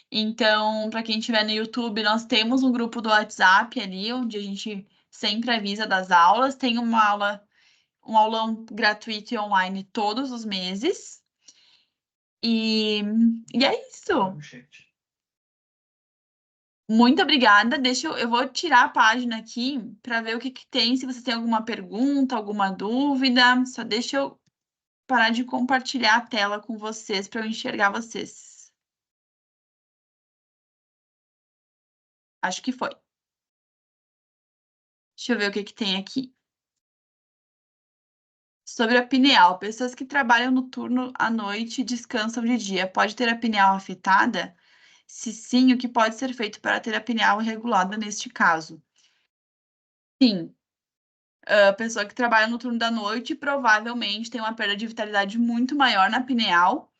Então, para quem estiver no YouTube, nós temos um grupo do WhatsApp ali, onde a gente sempre avisa das aulas. Tem uma aula, um aulão gratuito e online todos os meses. E é isso. Muito obrigada. Eu vou tirar a página aqui para ver o que tem. Se você tem alguma pergunta, alguma dúvida, só deixa eu parar de compartilhar a tela com vocês para eu enxergar vocês. Acho que foi. Deixa eu ver o que tem aqui. Sobre a pineal, pessoas que trabalham no turno à noite e descansam de dia, pode ter a pineal afetada? Se sim, o que pode ser feito para ter a pineal regulada neste caso? Sim, a pessoa que trabalha no turno da noite provavelmente tem uma perda de vitalidade muito maior na pineal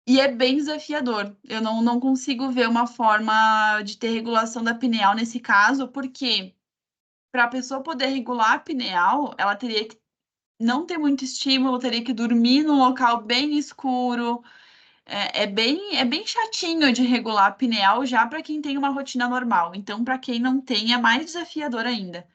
e é bem desafiador. Eu não consigo ver uma forma de ter regulação da pineal nesse caso, porque para a pessoa poder regular a pineal, ela teria que não ter muito estímulo, teria que dormir num local bem escuro. É bem chatinho de regular a pineal já para quem tem uma rotina normal. Então, para quem não tem, é mais desafiador ainda.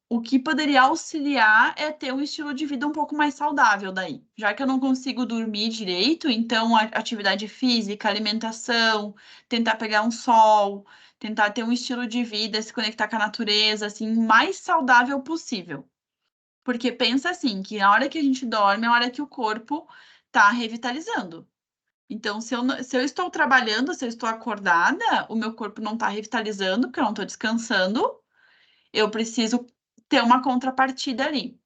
O que poderia auxiliar é ter um estilo de vida um pouco mais saudável daí. Já que eu não consigo dormir direito, então atividade física, alimentação, tentar pegar um sol, tentar ter um estilo de vida, se conectar com a natureza, assim, o mais saudável possível. Porque pensa assim, que a hora que a gente dorme é a hora que o corpo tá revitalizando. Então, se eu estou trabalhando, se eu estou acordada, o meu corpo não está revitalizando, porque eu não estou descansando, eu preciso ter uma contrapartida ali.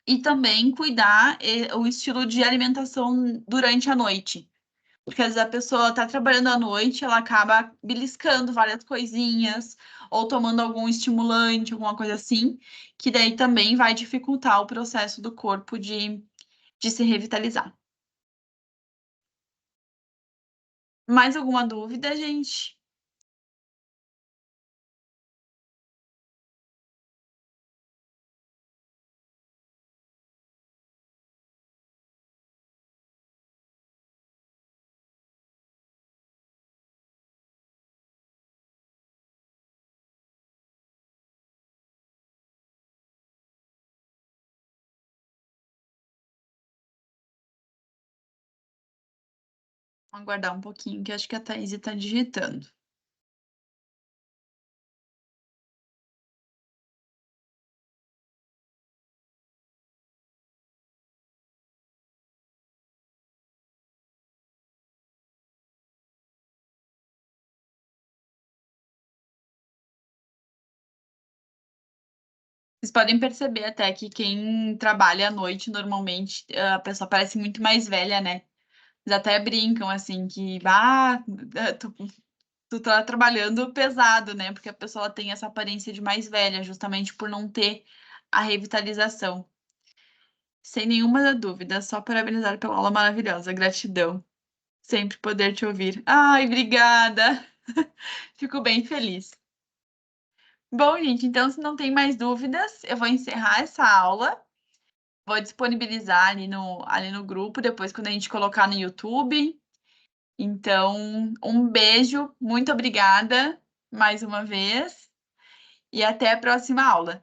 E também cuidar o estilo de alimentação durante a noite. Porque às vezes a pessoa está trabalhando à noite, ela acaba beliscando várias coisinhas, ou tomando algum estimulante, alguma coisa assim, que daí também vai dificultar o processo do corpo de se revitalizar. Mais alguma dúvida, gente? Vamos aguardar um pouquinho, que acho que a Thaís está digitando. Vocês podem perceber até que quem trabalha à noite, normalmente, a pessoa parece muito mais velha, né? Eles até brincam, assim, que, tu tá trabalhando pesado, né? Porque a pessoa tem essa aparência de mais velha, justamente por não ter a revitalização. Sem nenhuma dúvida, só parabenizar pela aula maravilhosa. Gratidão. Sempre poder te ouvir. Ai, obrigada. Fico bem feliz. Bom, gente, então, se não tem mais dúvidas, eu vou encerrar essa aula. Vou disponibilizar ali no grupo, depois quando a gente colocar no YouTube. Então, um beijo, muito obrigada mais uma vez e até a próxima aula.